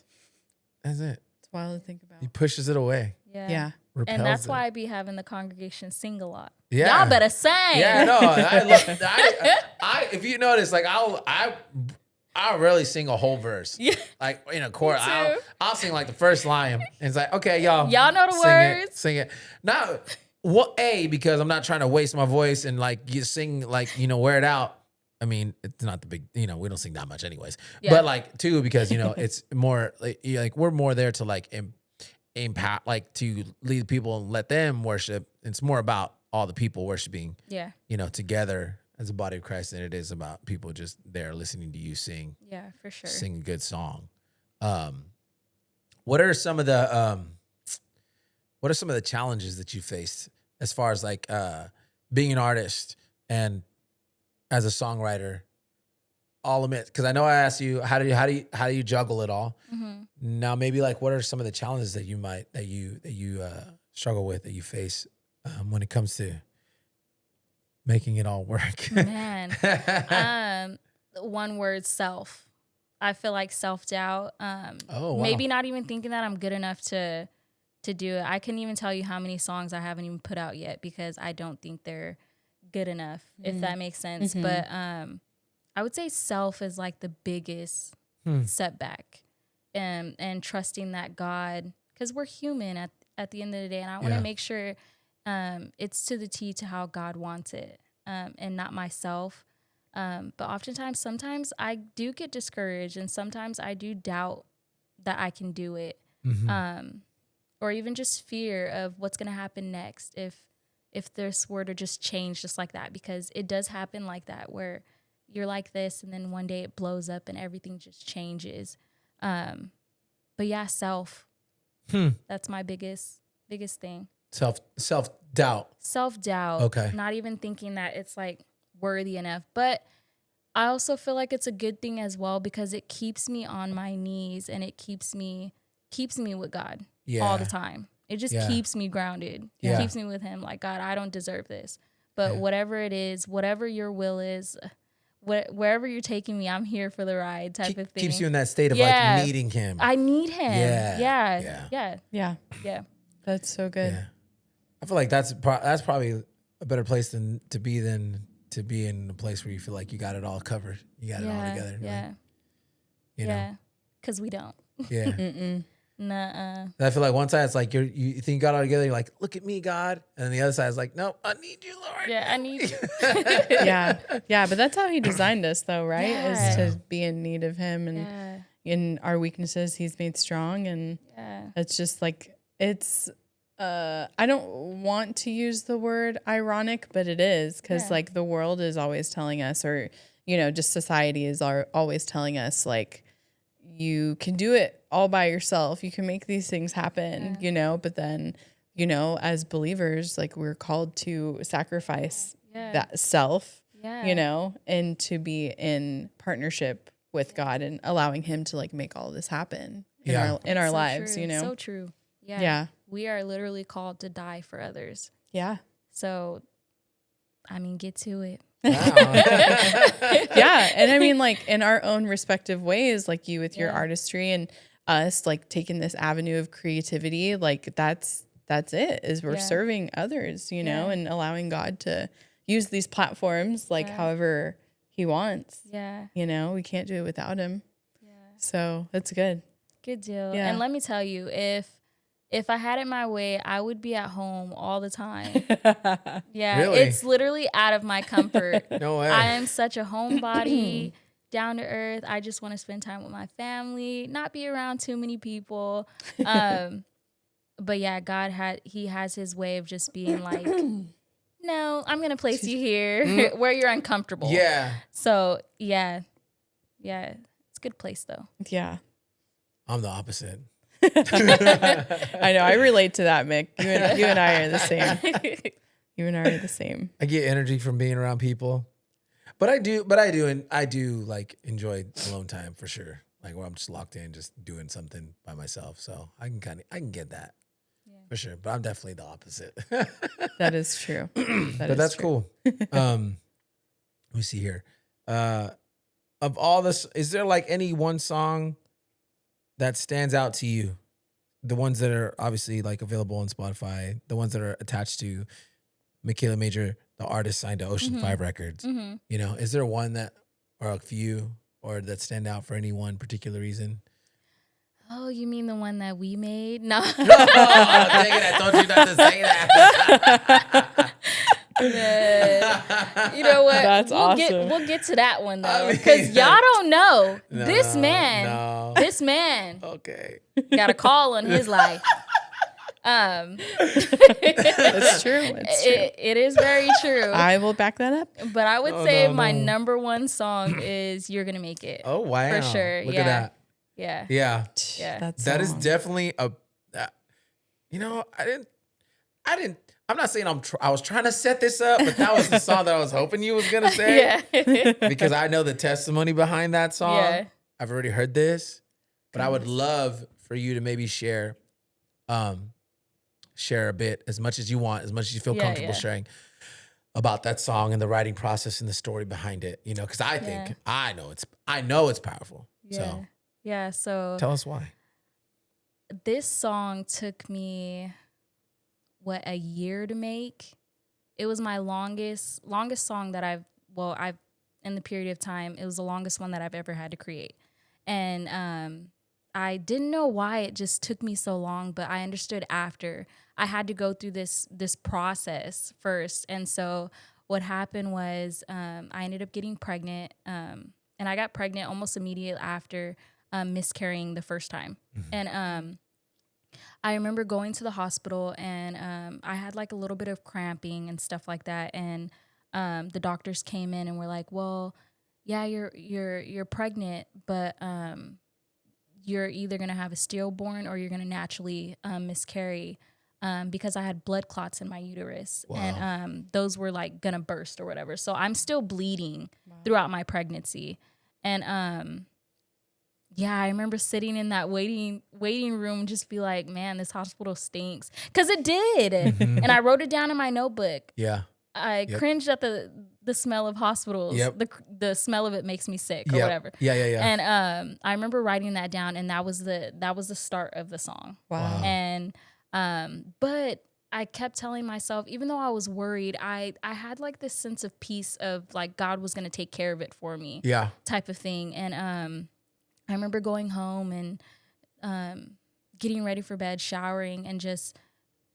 That's it. It's wild to think about. He pushes it away. Yeah. Yeah. Repels And that's it. why I be having the congregation sing a lot. Yeah. Y'all better sing. Yeah, no, I if you notice, like I'll rarely sing a whole verse. Yeah. Like in a chorus, Me too. I'll sing like the first line. And it's like, okay, y'all Y'all know the words. Sing it. Now, what? Because I'm not trying to waste my voice and like you sing like, you know, wear it out. I mean, it's not the big, you know, we don't sing that much anyways. Yeah. But like two, because you know, it's more like we're more there to like impact, like to lead people and let them worship. It's more about all the people worshiping, Yeah. you know, together as a body of Christ than it is about people just there listening to you sing For sure. a good song. What are some of the challenges that you faced as far as like being an artist and as a songwriter? I'll admit, because I know I asked you how do you juggle it all. Mm-hmm. Now maybe like what are some of the challenges that you struggle with, that you face when it comes to making it all work? Man. One word, self. I feel like self-doubt. Oh, wow. Maybe not even thinking that I'm good enough to do it. I couldn't even tell you how many songs I haven't even put out yet because I don't think they're good enough, if that makes sense. Mm-hmm. But I would say self is like the biggest setback, and trusting that God, because we're human at the end of the day, and I want to make sure it's to the T to how God wants it, and not myself. But oftentimes, sometimes I do get discouraged, and sometimes I do doubt that I can do it. Mm-hmm. Or even just fear of what's going to happen next if this were to just change just like that, because it does happen like that, where you're like this and then one day it blows up and everything just changes. But yeah, self. That's my biggest thing. Self-doubt. Self-doubt. Okay. Not even thinking that it's like worthy enough. But I also feel like it's a good thing as well, because it keeps me on my knees and it keeps me with God all the time. It just keeps me grounded. It keeps me with him. Like, God, I don't deserve this. But whatever it is, whatever your will is, wherever you're taking me, I'm here for the ride type of thing. Keeps you in that state of like needing him. I need him. Yeah. That's so good. Yeah. I feel like that's probably a better place to be in a place where you feel like you got it all covered. You got it all together. Yeah. Like, you know? Because we don't. Yeah. Mm-mm. Nuh-uh. I feel like one side it's like you think you got it all together. You're like, look at me, God. And then the other side is like, nope, I need you, Lord. Yeah, I need you. Yeah. But that's how he designed us, though, right? Yeah. Is to be in need of him, and in our weaknesses, he's made strong. And it's just like, it's, I don't want to use the word ironic, but it is, because like the world is always telling us, or, you know, just society is always telling us, like, you can do it all by yourself. You can make these things happen, you know, but then, you know, as believers, like, we're called to sacrifice that self, you know, and to be in partnership with God and allowing him to like make all this happen in our so lives, true. you know? So true. Yeah. We are literally called to die for others. Yeah. So, I mean, get to it. Wow. Yeah. And I mean, like, in our own respective ways, like you with your artistry and us like taking this avenue of creativity, like that's it, is we're serving others, you know, and allowing God to use these platforms like however he wants. Yeah. You know, we can't do it without him. Yeah. So that's good. Good deal. Yeah. And let me tell you, if I had it my way, I would be at home all the time. Yeah. Really? It's literally out of my comfort. No way. I am such a homebody, down to earth. I just want to spend time with my family, not be around too many people. But yeah, God he has his way of just being like, no, I'm going to place you here where you're uncomfortable. Yeah. So, yeah. Yeah. It's a good place, though. Yeah. I'm the opposite. I know. I relate to that, Mick. You and I are the same. You and I are the same. I get energy from being around people. But I do like enjoy alone time for sure. Like where I'm just locked in, just doing something by myself. So I can get that for sure. But I'm definitely the opposite. That is true. But that's cool. Let me see here. Of all this, is there like any one song that stands out to you? The ones that are obviously like available on Spotify, the ones that are attached to Mikayla Major, the artist signed to Ocean 5 Records. Mm-hmm. You know, is there one that, or a few, or that stand out for any one particular reason? Oh, you mean the one that we made? No. Oh, dang it, I told you not to say that. You know what? That's awesome. We'll get to that one though, because y'all don't know this man. No. This man Okay. got a call on his life. It's true. It's true. It is very true. I will back that up. But I would say my number one song is "You're Gonna Make It." Oh wow! For sure. Look yeah. at that. Yeah. Yeah. Yeah. That is definitely a. You know, I'm not saying I was trying to set this up, but that was the song that I was hoping you was gonna say. Yeah. Because I know the testimony behind that song. Yeah. I've already heard this, but I would love for you to maybe share a bit, as much as you want, as much as you feel comfortable sharing about that song and the writing process and the story behind it. You know, because I think I know it's powerful. Yeah. So Yeah. So tell us why. this song took me a year to make. It was my longest song that I've in the period of time, it was the longest one that I've ever had to create. And I didn't know why it just took me so long, but I understood after. I had to go through this process first. And so what happened was I ended up getting pregnant, and I got pregnant almost immediately after miscarrying the first time. Mm-hmm. And I remember going to the hospital, and I had like a little bit of cramping and stuff like that. And the doctors came in and were like, "Well, yeah, you're pregnant, but you're either gonna have a stillborn or you're gonna naturally miscarry." Because I had blood clots in my uterus. Wow. And those were like gonna burst or whatever. So I'm still bleeding throughout my pregnancy. And I remember sitting in that waiting room, just be like, man, this hospital stinks. Cause it did. Mm-hmm. And I wrote it down in my notebook. Yeah. I cringed at the smell of hospitals. Yep. The smell of it makes me sick or whatever. Yeah. And I remember writing that down, and that was the start of the song. Wow. And but I kept telling myself, even though I was worried, I had like this sense of peace of like God was going to take care of it for me. Yeah. Type of thing. And I remember going home and getting ready for bed, showering, and just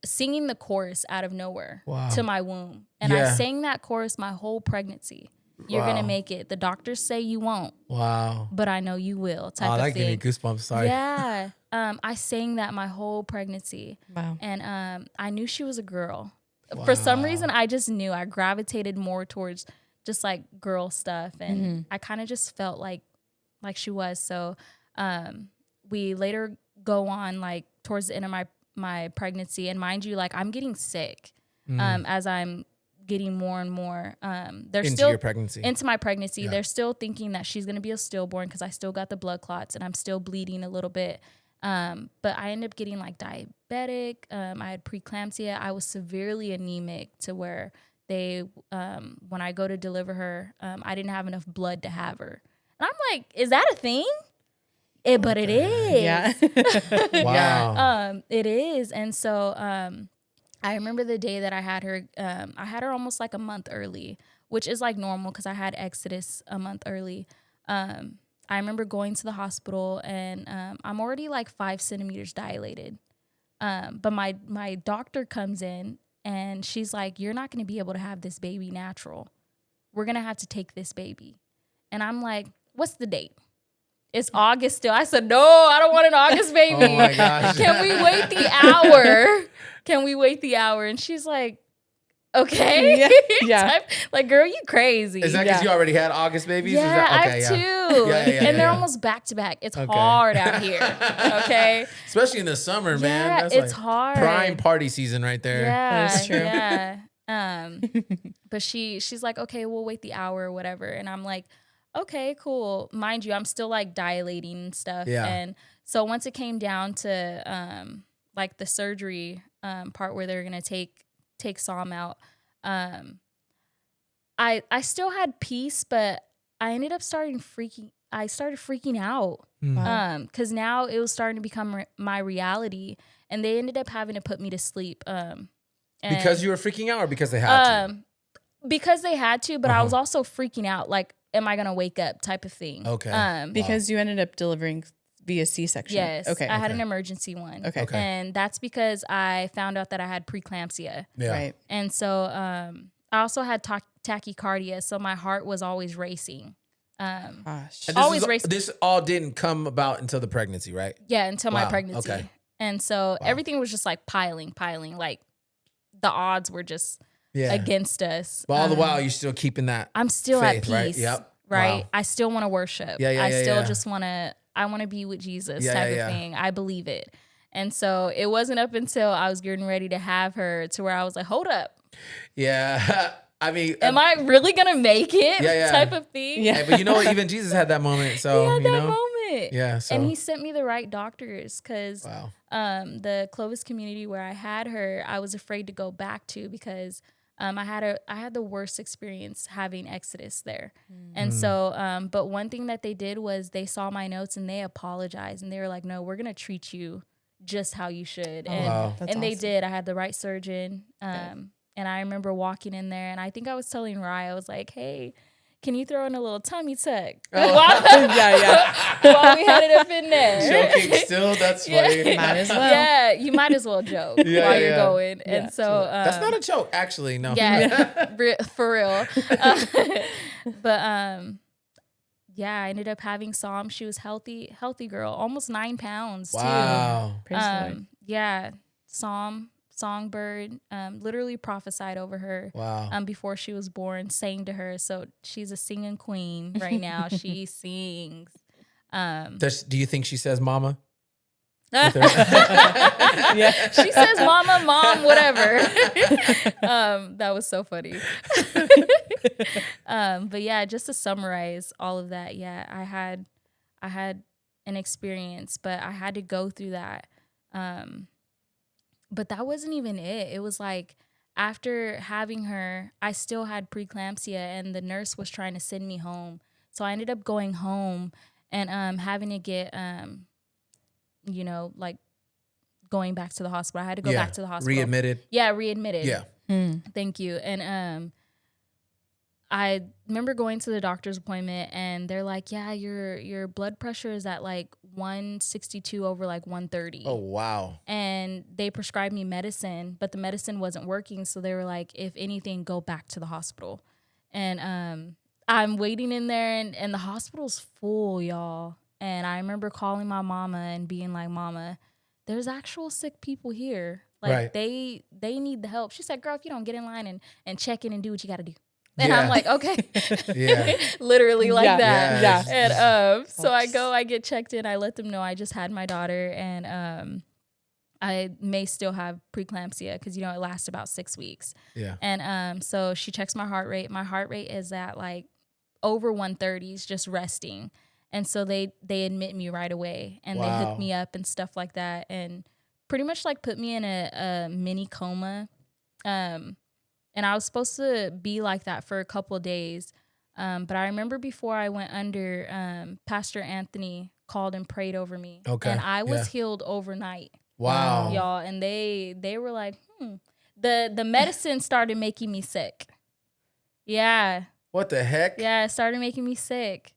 singing the chorus out of nowhere to my womb. And I sang that chorus my whole pregnancy. You're going to make it. The doctors say you won't. Wow. But I know you will. Type of thing. That gave me goosebumps. Sorry. Yeah. I sang that my whole pregnancy. Wow. And I knew she was a girl. Wow. For some reason, I just knew. I gravitated more towards just like girl stuff. And I kind of just felt like she was. So we later go on like towards the end of my pregnancy. And mind you, like I'm getting sick as I'm getting more and more. Into my pregnancy. Yeah. They're still thinking that she's going to be a stillborn because I still got the blood clots and I'm still bleeding a little bit. But I ended up getting like diabetic. I had preeclampsia. I was severely anemic to where they, when I go to deliver her, I didn't have enough blood to have her. And I'm like, is that a thing? But it is. Yeah. Wow. It is. And so, I remember the day that I had her almost like a month early, which is like normal because I had Exodus a month early. I remember going to the hospital and I'm already like 5 centimeters dilated. But my doctor comes in and she's like, you're not going to be able to have this baby natural. We're going to have to take this baby. And I'm like, what's the date? It's August still. I said, no, I don't want an August baby. Oh my gosh. Can we wait the hour? And she's like, Okay. Yeah. Like, girl, you crazy. Is that because you already had August babies? Yeah, Is that, I have two. And they're almost back to back. It's hard out here. Okay. Especially in the summer, man. Yeah, That's it's like hard. prime party season right there. Yeah. That is true. Yeah. But she's like, okay, we'll wait the hour or whatever. And I'm like, okay, cool. Mind you, I'm still like dilating and stuff. Yeah. And so once it came down to like the surgery part where they're gonna take Psalm out, I still had peace, but I ended up started freaking out. Wow. Because now it was starting to become my reality, and they ended up having to put me to sleep. Because you were freaking out, or because they had to? Because they had to, but I was also freaking out. Like, am I gonna wake up? Type of thing. Okay. Because you ended up delivering via C-section. Yes. Okay. I had an emergency one. Okay. And that's because I found out that I had preeclampsia. Yeah. Right. And so I also had tachycardia, so my heart was always racing. Gosh. And Always racing. This all didn't come about until the pregnancy, right? Yeah, until my Wow, pregnancy. okay. And so everything was just like piling. Like the odds were just against us. But all the while, you're still keeping that. I'm still faith, at peace. right? Yep. Right. Wow. I still want to worship. I still just want to. I want to be with Jesus type of thing. I believe it. And so it wasn't up until I was getting ready to have her to where I was like, hold up. Yeah. I mean, am I really going to make it? Yeah. Type of thing. Yeah. But you know what? Even Jesus had that moment. So, he had that moment. Yeah. So. And he sent me the right doctors because the Clovis community where I had her, I was afraid to go back to because I had the worst experience having Exodus there. And so, but one thing that they did was they saw my notes and they apologized and they were like, no, we're going to treat you just how you should. And they did. I had the right surgeon. And I remember walking in there and I think I was telling Rye, I was like, hey, can you throw in a little tummy tuck? While we had it up in there. Joking still? That's funny. Might as well. Yeah, you might as well joke while you're going. Yeah. And so that's not a joke, actually. No. Yeah, for real. But I ended up having Psalm. She was healthy girl, almost 9 pounds Wow. too. Yeah, Psalm. Songbird literally prophesied over her before she was born, sang to her. So she's a singing queen right now. She sings. Do you think she says mama? Yeah. She says mama, mom, whatever. That was so funny. But yeah, just to summarize all of that, I had an experience, but I had to go through that. But that wasn't even it. It was like after having her, I still had preeclampsia and the nurse was trying to send me home. So I ended up going home and having to get, like going back to the hospital. I had to go back to the hospital. Readmitted? Yeah, readmitted. Yeah. Thank you. And I remember going to the doctor's appointment and they're like, yeah, your blood pressure is at like 162 over like 130. Oh, wow. And they prescribed me medicine, but the medicine wasn't working. So they were like, if anything, go back to the hospital. And I'm waiting in there and the hospital's full, y'all. And I remember calling my mama and being like, Mama, there's actual sick people here. Like they need the help. She said, girl, if you don't get in line and check in and do what you got to do. And I'm like, okay. Literally like that. Yeah. And so I get checked in. I let them know I just had my daughter and I may still have preeclampsia because, it lasts about 6 weeks. Yeah. And so she checks my heart rate. My heart rate is at like over 130s, just resting. And so they admit me right away and they hook me up and stuff like that and pretty much like put me in a mini coma. And I was supposed to be like that for a couple of days. But I remember before I went under, Pastor Anthony called and prayed over me. Okay. And I was healed overnight. Wow. Y'all. And they were like, The medicine started making me sick. Yeah. What the heck? Yeah, it started making me sick.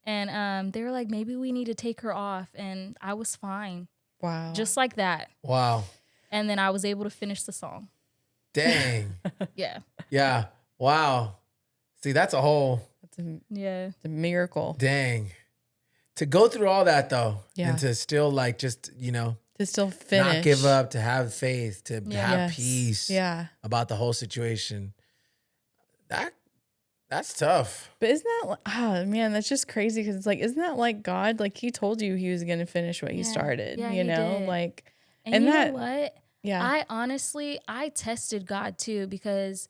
And they were like, maybe we need to take her off. And I was fine. Wow. Just like that. Wow. And then I was able to finish the song. Dang. Yeah. Yeah. Wow. See, that's a whole. It's a miracle. Dang. To go through all that though, Yeah. and to still like just, To To still finish. not give up, to have faith, to have Yes. peace about the whole situation. That's tough. But isn't that, oh man, that's just crazy because it's like, isn't that like God? Like he told you he was going to finish what he started, Yeah, you he know? did. Like, And you that, know what? yeah. I honestly, I tested God too, because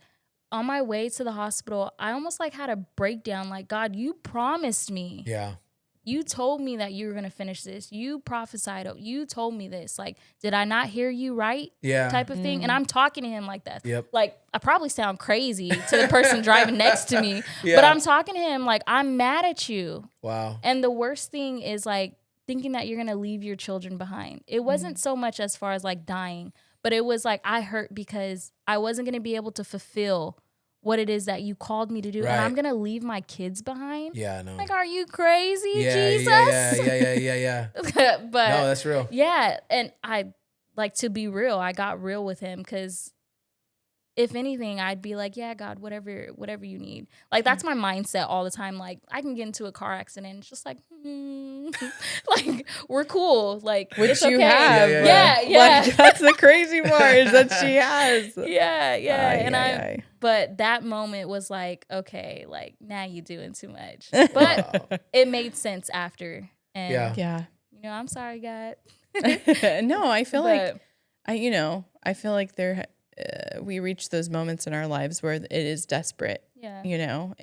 on my way to the hospital, I almost like had a breakdown. Like, God, you promised me. Yeah. You told me that you were going to finish this. You prophesied. You told me this. Like, did I not hear you right? Yeah. Type of thing. And I'm talking to him like that. Yep. Like, I probably sound crazy to the person driving next to me. Yeah. But I'm talking to him like, I'm mad at you. Wow. And the worst thing is like thinking that you're going to leave your children behind. It wasn't so much as far as like dying, but it was like I hurt because I wasn't going to be able to fulfill what it is that you called me to do. Right. And I'm going to leave my kids behind. Yeah, I know. Like, are you crazy, Jesus? Yeah. But No, that's real. yeah. And I, like, to be real, I got real with him because if anything, I'd be like, yeah, God, whatever you need. Like, that's my mindset all the time. Like, I can get into a car accident. It's just like, like, we're cool. Like, Which it's you okay. have. Yeah. Like, that's the crazy part is that she has. Yeah. But that moment was like, okay, like, now you're doing too much. But it made sense after. And, you know, I'm sorry, God. No, I feel like, I feel like we reach those moments in our lives where it is desperate, you know,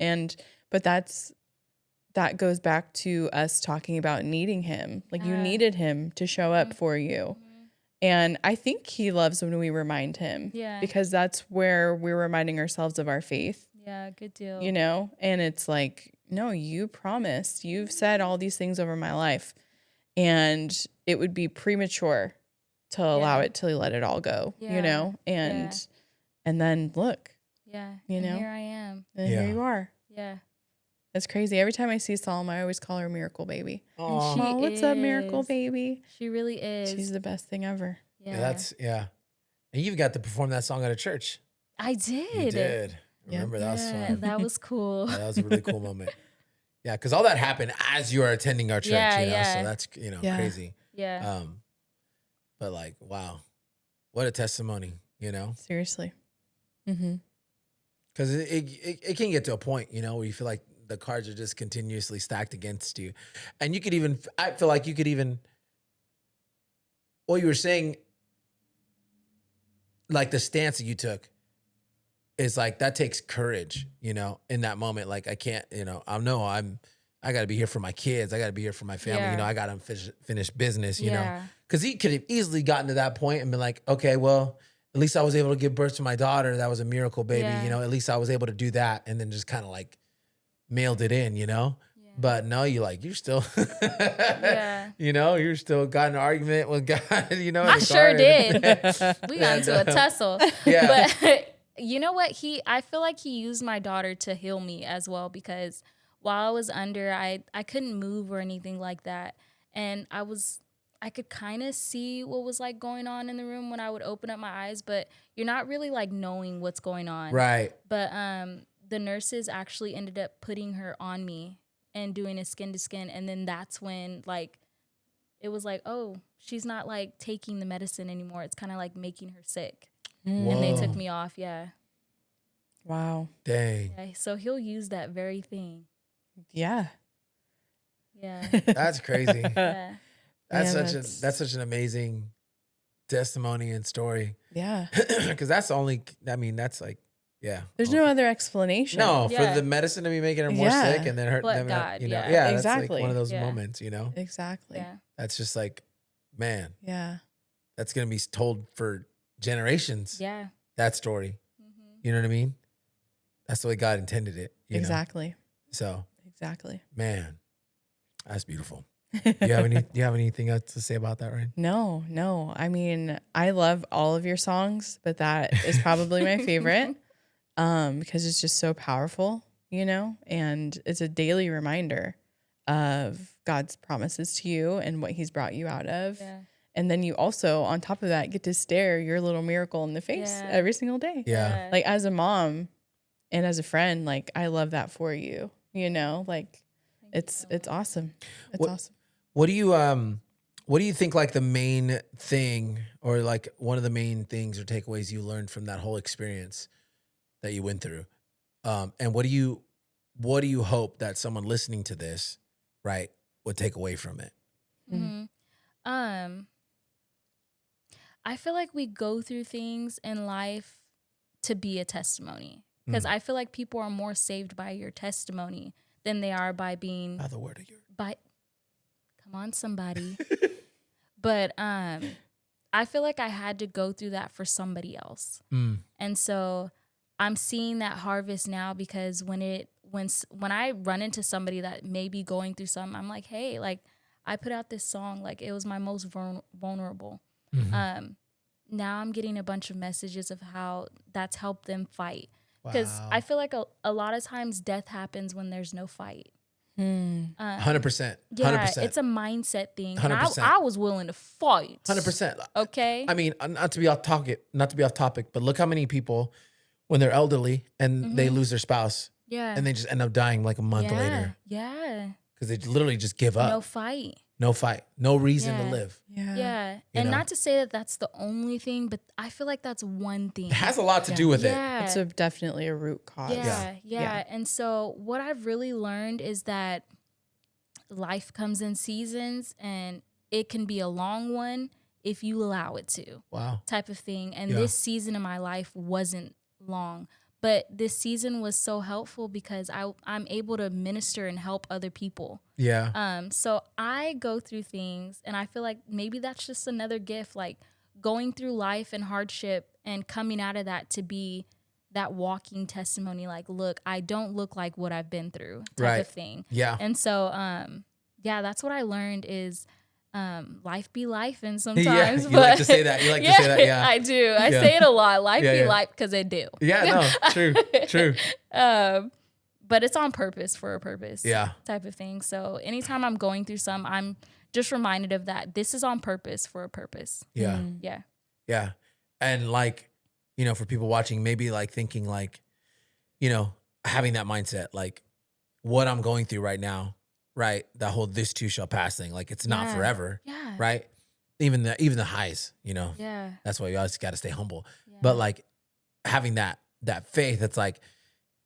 but that goes back to us talking about needing him. Like you needed him to show up for you. And I think he loves when we remind him because that's where we're reminding ourselves of our faith. Yeah, good deal. You know, and it's like, no, you promised, you've said all these things over my life, and it would be premature to allow it till you let it all go, you know? And then look. Yeah. You know? Here I am. And here you are. Yeah. That's crazy. Every time I see Salma, I always call her Miracle Baby. Oh, what's up, Miracle Baby? She really is. She's the best thing ever. Yeah. And you've got to perform that song at a church. I did. You did. Remember that was fun. That was cool. That was a really cool moment. Yeah, because all that happened as you are attending our church, you know, so that's, crazy. Yeah. But like, wow, what a testimony, you know? Seriously. Because it can get to a point, you know, where you feel like the cards are just continuously stacked against you. And you could even, I feel like you could even, what you were saying, like the stance that you took is like, that takes courage, you know, in that moment. Like I can't, you know, I got to be here for my kids. I got to be here for my family. You know, I got to finish business, you know, because he could have easily gotten to that point and been like, okay, well, at least I was able to give birth to my daughter. That was a miracle, baby. You know, at least I was able to do that. And then just kind of like mailed it in, you know, but no, you're still, you know, you're still got an argument with God, you know. I sure did. We got into a tussle. But you know what? I feel like he used my daughter to heal me as well, because while I was under, I couldn't move or anything like that. And I could kind of see what was like going on in the room when I would open up my eyes, but you're not really like knowing what's going on. Right. But the nurses actually ended up putting her on me and doing a skin to skin. And then that's when like, it was like, oh, she's not like taking the medicine anymore. It's kind of like making her sick. Whoa. And they took me off. Yeah. Wow. Dang. Yeah, so he'll use that very thing. Yeah. Yeah. That's crazy. Yeah. That's such an amazing testimony and story. Yeah. Because that's like, yeah. There's no other explanation. No, for the medicine to be making her more sick and then hurt them, God, you know. yeah. Yeah, Exactly. that's like one of those moments, you know. Exactly. Yeah. That's just like, man. Yeah. That's gonna be told for generations. Yeah. That story. Mm-hmm. You know what I mean? That's the way God intended it. Exactly. Know? So exactly. Man, that's beautiful. Do you have anything else to say about that, Ryan? No. I mean, I love all of your songs, but that is probably my favorite. Because it's just so powerful, you know, and it's a daily reminder of God's promises to you and what he's brought you out of. Yeah. And then you also, on top of that, get to stare your little miracle in the face every single day. Yeah. Like as a mom and as a friend, like I love that for you, you know, like it's awesome. It's awesome. What What do you think like the main thing or like one of the main things or takeaways you learned from that whole experience that you went through? And what do you hope that someone listening to this, right, would take away from it? Mm-hmm. I feel like we go through things in life to be a testimony, because I feel like people are more saved by your testimony than they are by being By the word of your. Come on, somebody. But I feel like I had to go through that for somebody else. And so I'm seeing that harvest now, because when I run into somebody that may be going through something, I'm like, hey, like I put out this song, like it was my most vulnerable. Now I'm getting a bunch of messages of how that's helped them fight. Because I feel like a lot of times death happens when there's no fight. 100%. Yeah, 100%. it's a mindset thing. 100%. And I was willing to fight. 100%. Okay. I mean, not to be off topic, but look how many people, when they're elderly and they lose their spouse, and they just end up dying like a month later. Yeah. Because they literally just give up. No fight. No reason to live. Yeah. You And know? not to say that that's the only thing, but I feel like that's one thing. It has a lot to do with it. It's definitely a root cause. Yeah. And so what I've really learned is that life comes in seasons, and it can be a long one if you allow it to. Wow. Type of thing. And this season of my life wasn't long. But this season was so helpful because I'm able to minister and help other people. Yeah. So I go through things, and I feel like maybe that's just another gift, like going through life and hardship and coming out of that to be that walking testimony. Like, look, I don't look like what I've been through type of thing. Yeah. And so, that's what I learned is life be life, and sometimes you like to say that. You like to say that, yeah. I do. I say it a lot. Life be life, because I do. Yeah, no, true. But it's on purpose for a purpose. Yeah. Type of thing. So anytime I'm going through something, I'm just reminded of that. This is on purpose for a purpose. Yeah. Yeah. Yeah. And like, for people watching, maybe like thinking like, having that mindset, like what I'm going through right now, right? That whole "this too shall pass" thing, like it's not forever. Yeah. Right? Even the highs, Yeah. That's why you always got to stay humble. Yeah. But like having that faith, it's like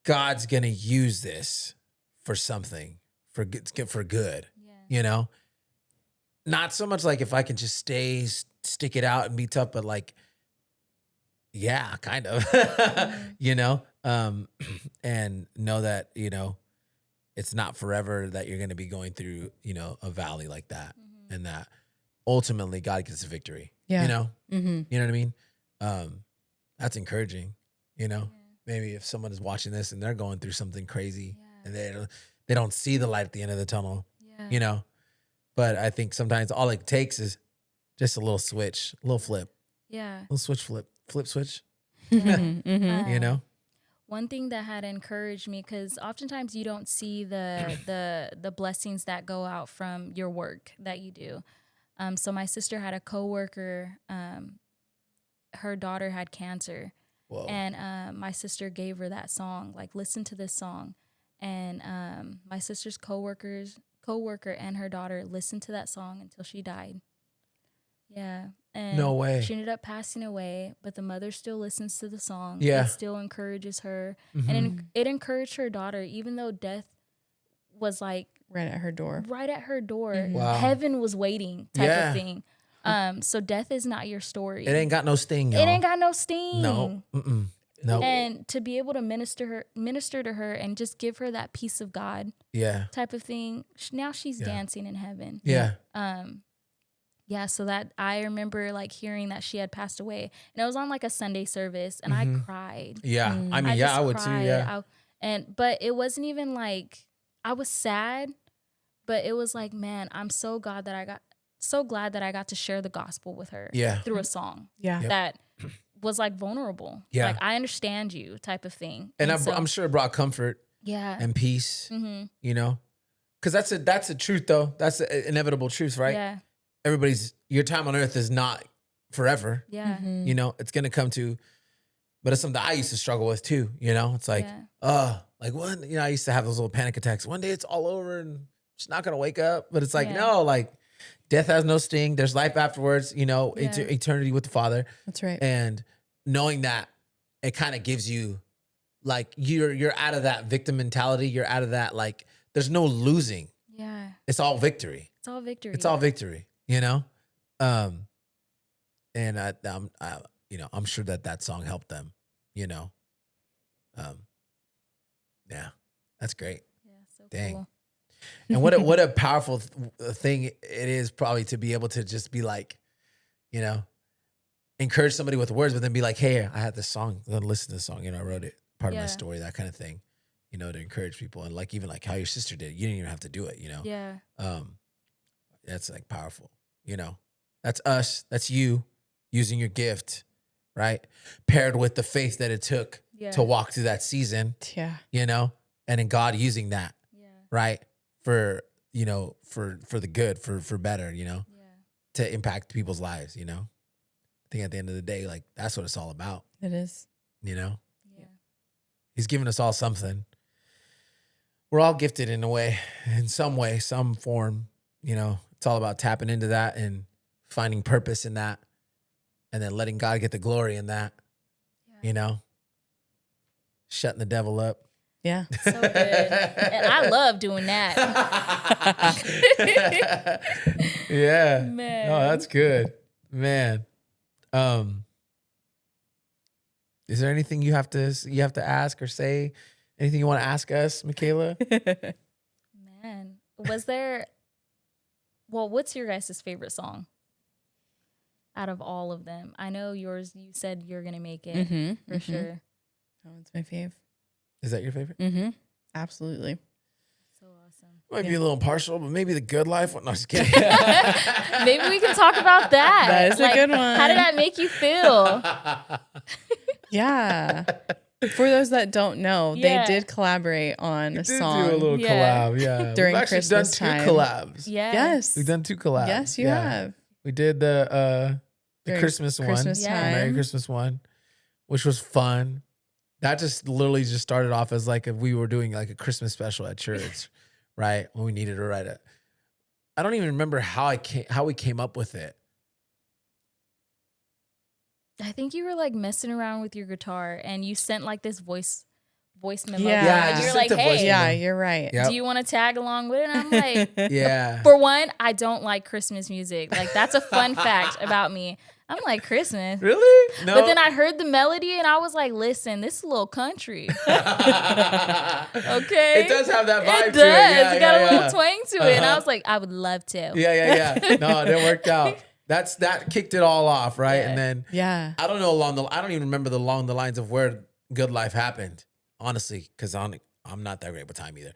God's going to use this for something, for good, Not so much like if I can just stick it out and be tough, but like, yeah, kind of, and know that, it's not forever that you're going to be going through, a valley like that, and that ultimately God gets the victory. Yeah. You know what I mean? That's encouraging. Maybe if someone is watching this and they're going through something crazy and they don't see the light at the end of the tunnel, But I think sometimes all it takes is just a little switch, a little flip. Yeah. A little flip switch. One thing that had encouraged me, because oftentimes you don't see the blessings that go out from your work that you do. So my sister had a coworker. Her daughter had cancer. Whoa. And my sister gave her that song, like, listen to this song. And my sister's coworker and her daughter listened to that song until she died. Yeah. And no way. She ended up passing away, but the mother still listens to the song. Yeah. It still encourages her. And it encouraged her daughter, even though death was like right at her door. Wow. Heaven was waiting type of thing. So death is not your story. It ain't got no sting, y'all. It ain't got no sting. No. No. And to be able to minister to her and just give her that peace of God type of thing. Now she's dancing in heaven. Yeah. So that I remember like hearing that she had passed away, and it was on like a Sunday service, and I cried. Yeah. I mean, I would cried. Too. Yeah. But it wasn't even like I was sad, but it was like, man, I'm so glad that I got to share the gospel with her through a song. Yeah. That was like vulnerable. Yeah. Like, I understand you type of thing. And I'm sure it brought comfort. Yeah. And peace. Because that's a truth though. That's an inevitable truth, right? Yeah. Your time on earth is not forever. Yeah. It's going to come to, but it's something that I used to struggle with too. It's like, like one, I used to have those little panic attacks. One day it's all over and I'm just not going to wake up. But it's like, no, like Death has no sting. There's life afterwards, eternity with the Father. That's right. And knowing that, it kind of gives you like you're out of that victim mentality. You're out of that like there's no losing. Yeah. It's all victory. It's all victory. It's all victory, And I'm sure that song helped them, Yeah, that's great. Yeah, so Dang. cool. And what a powerful thing it is probably to be able to just be like, encourage somebody with words, but then be like, hey, I had this song. Listen to this song. I wrote it. Part of my story, that kind of thing, to encourage people. And like, even like how your sister did, you didn't even have to do it, Yeah. That's like powerful, That's us. That's you using your gift, right? Paired with the faith that it took to walk through that season. Yeah. And in God using that, right? For the good, for better, to impact people's lives, I think at the end of the day, like that's what it's all about. It is. Yeah. He's given us all something. We're all gifted in a way, in some way, some form, it's all about tapping into that and finding purpose in that and then letting God get the glory in that, shutting the devil up. Yeah. So good. And I love doing that. Yeah. Man. No, that's good. Man. Is there anything you have to ask or say? Anything you want to ask us, Mikayla? Man. What's your guys' favorite song out of all of them? I know yours, you said you're going to make it for sure. Oh, it's my fave. Is that your favorite? Mm-hmm. Absolutely. So awesome. Might be a little partial, but maybe The Good Life. No, just kidding. Maybe we can talk about that. That is a good one. How did that make you feel? Yeah. For those that don't know, they did collaborate on a song. Do a little collab, yeah. During We've actually Christmas done time. 2 collabs. Yeah. Yes. We've done 2 collabs. Yes, you have. We did the During Christmas one, Christmas the time. Merry Christmas one, which was fun. That just literally just started off as like if we were doing like a Christmas special at church, right? When we needed to write it. I don't even remember how we came up with it. I think you were like messing around with your guitar and you sent like this voice memo. Yeah. And I you're just like, sent a voice hey, Yeah, memo. you're right. Yep. do you want to tag along with it? And I'm like, Yeah. for one, I don't like Christmas music. Like that's a fun fact about me. I'm like, Christmas. Really? No. But then I heard the melody and I was like, listen, this is a little country. Okay. It does have that vibe It to does. it. Yeah, It got a yeah, little twang to it. And I was like, I would love to. Yeah. No, it worked out. That kicked it all off, right? Yeah. And then Yeah. I don't even remember along the lines of where Good Life happened, honestly, because I'm not that great with time either.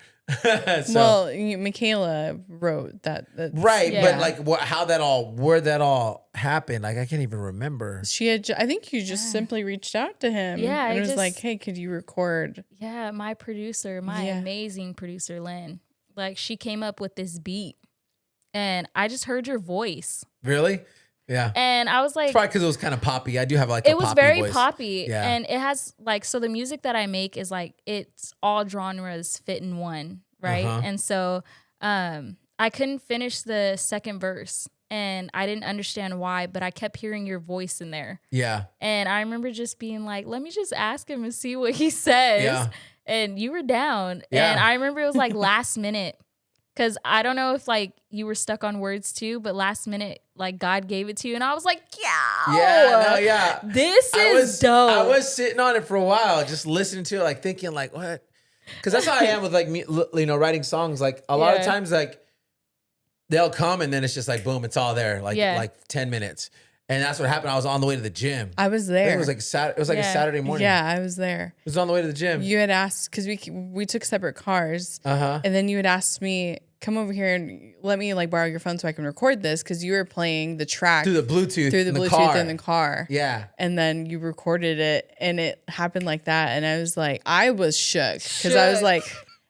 Well, Mikayla wrote that. Right, Yeah. but like where that all happened, like I can't even remember. She had, I think you just simply reached out to him. Yeah, And I was just- like, hey, could you record? Yeah, my producer, my amazing producer, Lynn, like she came up with this beat and I just heard your voice. Really? Yeah. And I was like, It's probably because it was kind of poppy. I do have like a it was poppy very voice. poppy. Yeah. And it has like, so the music that I make is like, it's all genres fit in one, right? Uh-huh. And so I couldn't finish the second verse and I didn't understand why, but I kept hearing your voice in there. Yeah. And I remember just being like, let me just ask him and see what he says. Yeah. And you were down. Yeah. And I remember it was like last minute. Because I don't know if like you were stuck on words too, but last minute, like God gave it to you. And I was like, Yeah. This is dope. I was sitting on it for a while, just listening to it, like thinking like, what? Because that's how I am with like me, writing songs. Like a lot of times, like they'll come and then it's just like, boom, it's all there. Like 10 minutes. And that's what happened. I was on the way to the gym. I was I there. think it was like Saturday. It was like a Saturday morning. Yeah, I was there. It was on the way to the gym. You had asked, because we took separate cars. Uh-huh. And then you had asked me, come over here and let me like borrow your phone so I can record this, because you were playing the track Through the Bluetooth in the car. Yeah. And then you recorded it and it happened like that. And I was shook because I was like,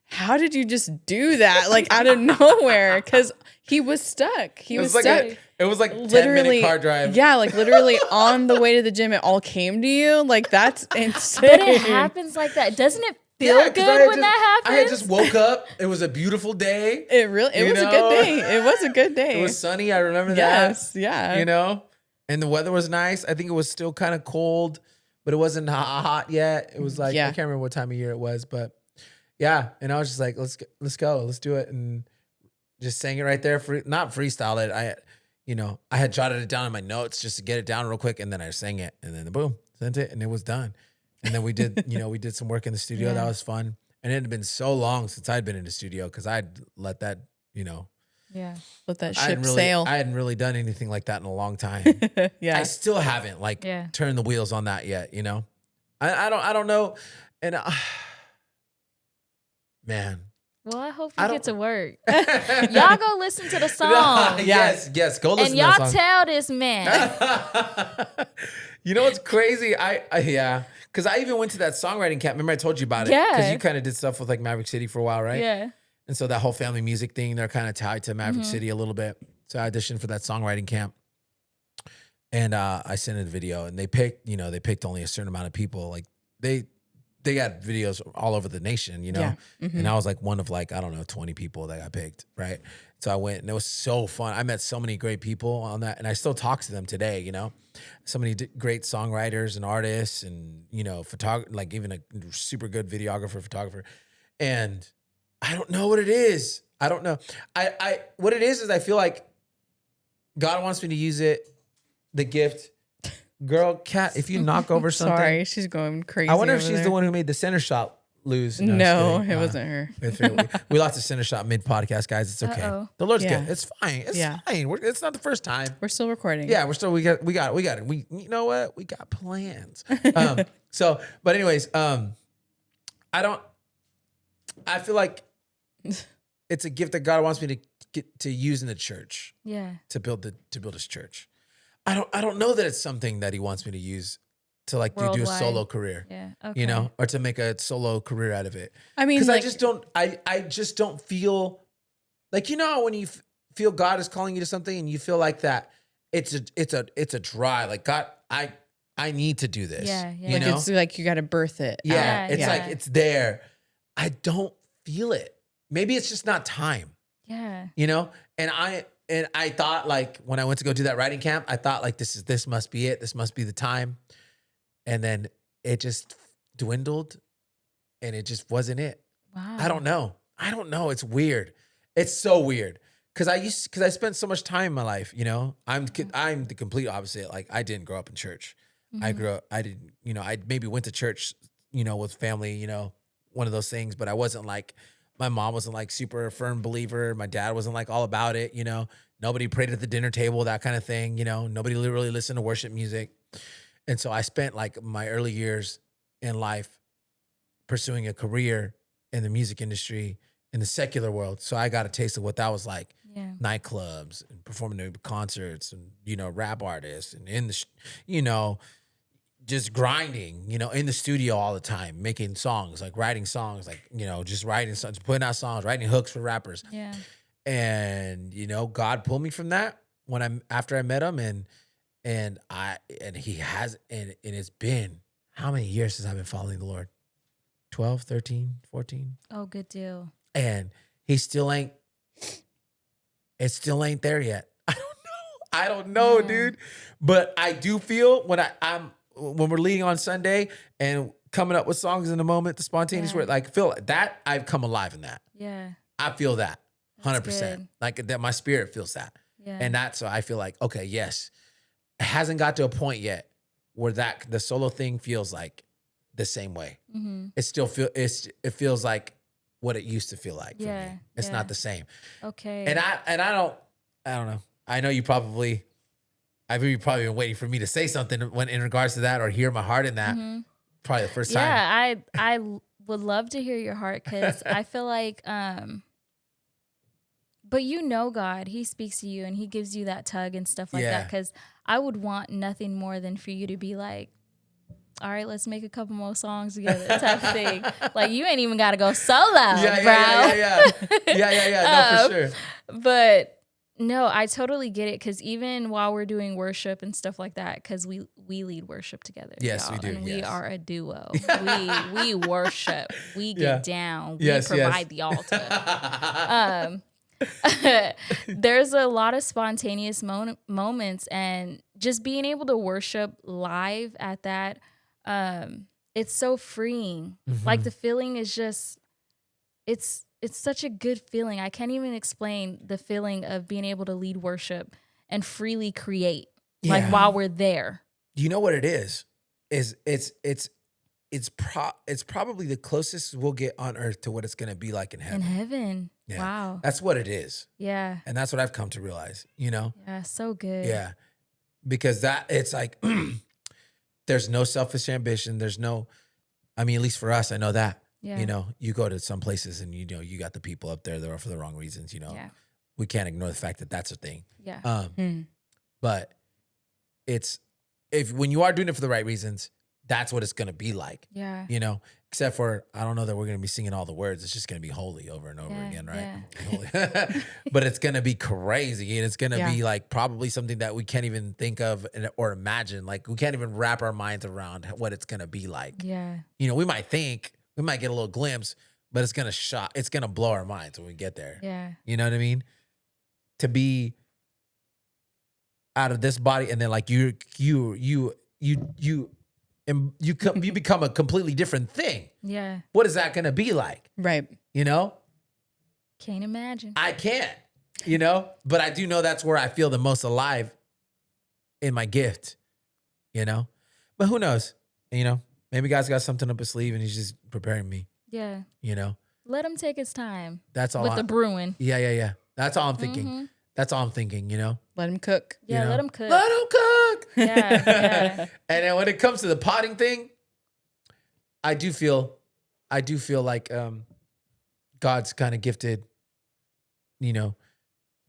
how did you just do that? Like out of nowhere. Because he was stuck. He was stuck. It was like Literally 10-minute car drive. Yeah, like literally on the way to the gym, it all came to you. Like that's insane. But it happens like that. Doesn't it feel Yeah, 'cause good when that happens. I had just woke up. It was a beautiful day. It was a good day. It was a good day. It was sunny. I remember yes, that. yeah. You know, and the weather was nice. I think it was still kind of cold, but it wasn't hot yet. It was like I can't remember what time of year it was, but yeah. And I was just like, let's go, let's do it, and just sang it right there. Not freestyle it. I had jotted it down in my notes just to get it down real quick, and then I sang it, and then boom, sent it, and it was done. And then we did, we did some work in the studio. That was fun. And it had been so long since I'd been in the studio because I'd let that, let that ship sail. I hadn't really done anything like that in a long time. Yeah, I still haven't turned the wheels on that yet. I don't know, and man. Well, I hope you get to work. Y'all go listen to the song. Yes, go listen to the song. And y'all tell this man. You know what's crazy? Because I even went to that songwriting camp. Remember I told you about it? Yeah. Because you kind of did stuff with like Maverick City for a while, right? Yeah. And so that whole family music thing, they're kind of tied to Maverick City a little bit. So I auditioned for that songwriting camp. And I sent in a video, and they picked only a certain amount of people. Like they got videos all over the nation, Yeah. And I was like one of 20 people that got picked, right? So I went, and it was so fun. I met so many great people on that, and I still talk to them today, So many great songwriters and artists, and like even a super good videographer, photographer. And I don't know what it is. I don't know. What it is I feel like God wants me to use it, the gift. Girl, Kat, if you knock over something. Sorry, she's going crazy. I wonder if she's the one who made the center shot lose. No, it wasn't her. We lost a center shot mid podcast, guys. It's okay. Uh-oh. The Lord's good. It's fine. It's fine. It's not the first time. We're still recording. Yeah, we got it. You know what? We got plans. But anyways, I feel like it's a gift that God wants me to get to use in the church. Yeah. To build his church. I don't know that it's something that he wants me to use to do a solo career. Yeah. Okay. Or to make a solo career out of it. I mean, because I just don't feel like, when you feel God is calling you to something and you feel like that it's a drive. Like, God, I need to do this. Yeah. It's like you got to birth it. Yeah. It's like, it's there. I don't feel it. Maybe it's just not time. Yeah. And I thought, like, when I went to go do that writing camp, I thought, like, this must be it. This must be the time. And then it just dwindled, and it just wasn't it. Wow. I don't know. It's weird. It's so weird. Because I spent so much time in my life, I'm the complete opposite. Like, I didn't grow up in church. I maybe went to church, with family, one of those things, but I wasn't like, my mom wasn't like super firm believer. My dad wasn't like all about it, Nobody prayed at the dinner table, that kind of thing, Nobody really listened to worship music. And so I spent like my early years in life pursuing a career in the music industry, in the secular world. So I got a taste of what that was like. Yeah. Nightclubs and performing at concerts and, rap artists and in the, just grinding, in the studio all the time, making songs, like writing songs, like, just writing songs, putting out songs, writing hooks for rappers. Yeah. And, God pulled me from that after I met him, and he has, and it's been how many years since I've been following the Lord? 12, 13, 14. Oh, good deal. And it still ain't there yet. I don't know, dude. But I do feel when we're leading on Sunday and coming up with songs in the moment, the spontaneous word, like, feel that I've come alive in that. Yeah. I feel that 100%. Good. Like, that my spirit feels that. Yeah. And that's so I feel like, okay, yes. It hasn't got to a point yet where the solo thing feels like the same way. Mm-hmm. It feels like what it used to feel like for me. It's not the same. Okay. And I don't know. I know you've probably been waiting for me to say something when in regards to that, or hear my heart in that. Mm-hmm. Probably the first time. Yeah, I would love to hear your heart, because I feel like, but God, he speaks to you and he gives you that tug and stuff like that. Because I would want nothing more than for you to be like, all right, let's make a couple more songs together, type of thing. Like, you ain't even got to go solo, bro. Yeah. No, for sure. But No, I totally get it, because even while we're doing worship and stuff like that, because we lead worship together. Yes, y'all, we do. and we Yes. are a duo. We worship. We Yeah. get down. Yes, we provide the altar. There's a lot of spontaneous moments, and just being able to worship live at that, it's so freeing. Like the feeling is just, it's such a good feeling. I can't even explain the feeling of being able to lead worship and freely create, like while we're there. You know what it is it's probably the closest we'll get on earth to what it's going to be like in heaven. In heaven. Yeah. Wow. That's what it is. Yeah. And that's what I've come to realize, you know? Yeah, so good. Yeah. Because it's like, there's no selfish ambition. There's no, I mean, at least for us, I know that. Yeah. You know, you go to some places and, you know, you got the people up there that are for the wrong reasons, you know. Yeah. We can't ignore the fact that that's a thing. Yeah. But when you are doing it for the right reasons, that's what it's going to be like. Yeah. You know, except for, I don't know that we're going to be singing all the words. It's just going to be holy over and over again, right? Yeah. But it's going to be crazy. And it's going to Yeah. be like probably something that we can't even think of or imagine. Like we can't even wrap our minds around what it's going to be like. Yeah. You know, we might get a little glimpse, but it's going to blow our minds when we get there. Yeah. You know what I mean? To be out of this body and then like you become a completely different thing. Yeah. What is that going to be like? Right. You know? Can't imagine. I can't, you know? But I do know that's where I feel the most alive in my gift, you know? But who knows? You know? Maybe God's got something up his sleeve and he's just preparing me, Yeah. you know? Let him take his time. That's all. With the brewing. Yeah. That's all I'm thinking. That's all I'm thinking, you know? Let him cook. Yeah, You know? let him cook. Let him cook. Yeah. And then when it comes to the potting thing, I do feel like God's kind of gifted, you know,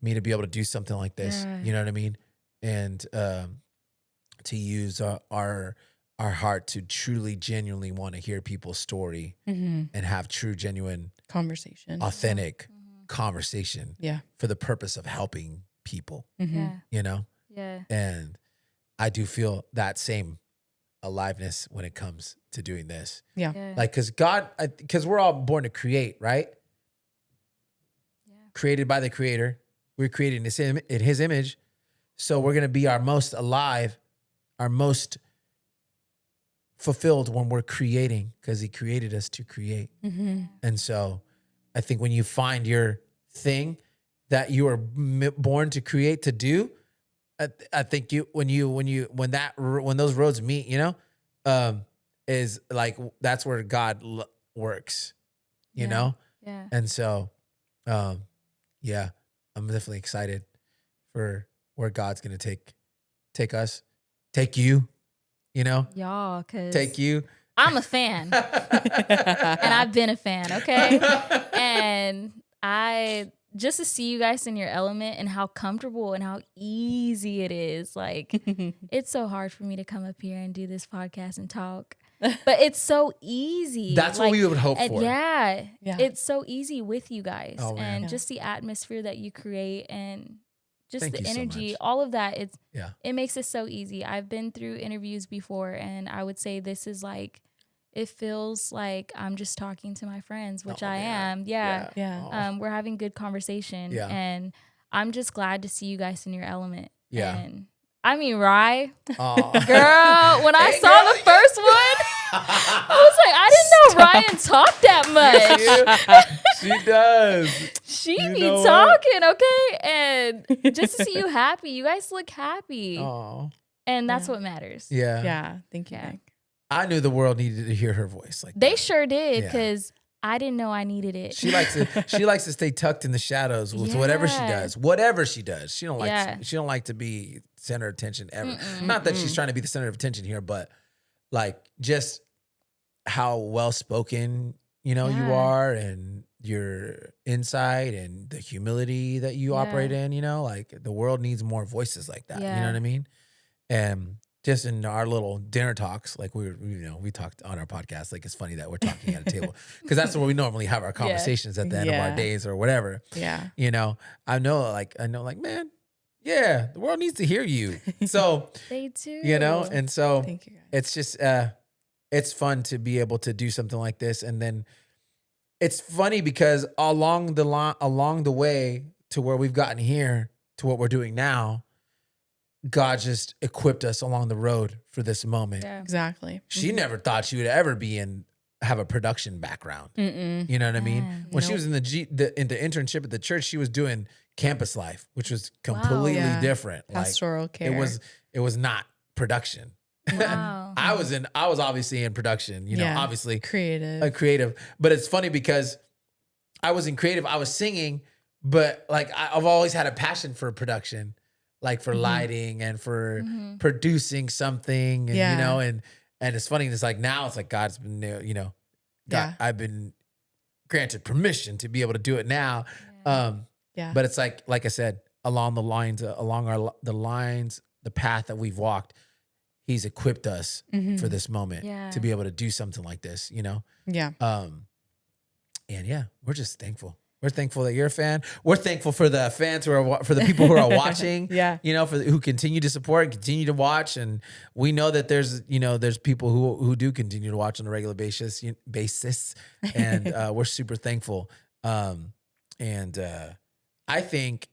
me to be able to do something like this. Yeah. You know what I mean? And to use our heart to truly, genuinely want to hear people's story and have true, genuine, Conversation. authentic conversation. Yeah. For the purpose of helping people. Yeah. You know? Yeah. And I do feel that same aliveness when it comes to doing this. Yeah. Yeah. Like, because we're all born to create, right? Yeah. Created by the Creator. We're created in His image. So we're going to be our most alive, our most fulfilled when we're creating, because He created us to create. And so I think when you find your thing that you are born to create, to do, I think when those roads meet, you know, is like, that's where God works, you know? Yeah. And so, yeah, I'm definitely excited for where God's going to take us, take you, you know, Y'all, because take you. I'm a fan. And I've been a fan, okay? And just to see you guys in your element and how comfortable and how easy it is. Like, it's so hard for me to come up here and do this podcast and talk. But it's so easy. That's what we would hope for. Yeah. Yeah. It's so easy with you guys. Oh, man. And Yeah. just the atmosphere that you create and just Thank the you so energy, much. all of that. Yeah. It makes it so easy. I've been through interviews before, and I would say this is like, it feels like I'm just talking to my friends, which I am. Yeah. Yeah. We're having good conversation. Yeah. And I'm just glad to see you guys in your element. Yeah. And I mean, Rye, Aw. girl, when I Hey, saw girl, the first one, I was like, I didn't know Ryan talked that much. She does. She You be know what? talking, okay? And just to see you happy, you guys look happy. Oh, And that's Yeah. what matters. yeah. Yeah. Thank you, Yeah. Nick. I knew the world needed to hear her voice. Like They that. sure did, Yeah. because I didn't know I needed it. She likes to stay tucked in the shadows with whatever she Yeah. does. Whatever she does, she don't like. Yeah. She don't like to be center of attention ever. Not that she's trying to be the center of attention here, but like just how well spoken you Yeah. are, and your insight and the humility that you Yeah. operate in. You know, like the world needs more voices like that. You know Yeah. what I mean? And just in our little dinner talks, like we talked on our podcast. Like it's funny that we're talking at a table because that's where we normally have our conversations at the end of our days or whatever. Yeah. I know, like, man, yeah, the world needs to hear you. So They do. and so Thank you, guys. it's just, it's fun to be able to do something like this. And then it's funny because along the way to where we've gotten here to what we're doing now, God just equipped us along the road for this moment. Yeah. Exactly. She never thought she would ever have a production background. Mm-mm. You know what I mean? Yeah. When she was in the internship at the church, she was doing campus life, which was completely Yeah. different. Pastoral care. It was not production. Wow. I was obviously in production, obviously creative. but it's funny because I was in creative, I was singing, but like I've always had a passion for production, like for lighting and for producing something, and and it's funny. It's like now it's like God's been, I've been granted permission to be able to do it now. But it's like I said, along the lines, the path that we've walked, He's equipped us for this moment to be able to do something like this, Yeah. And we're just thankful. We're thankful that you're a fan. We're thankful for the fans for the people who are watching, who continue to support and continue to watch. And we know that there's people who do continue to watch on a regular basis. And we're super thankful. And I think,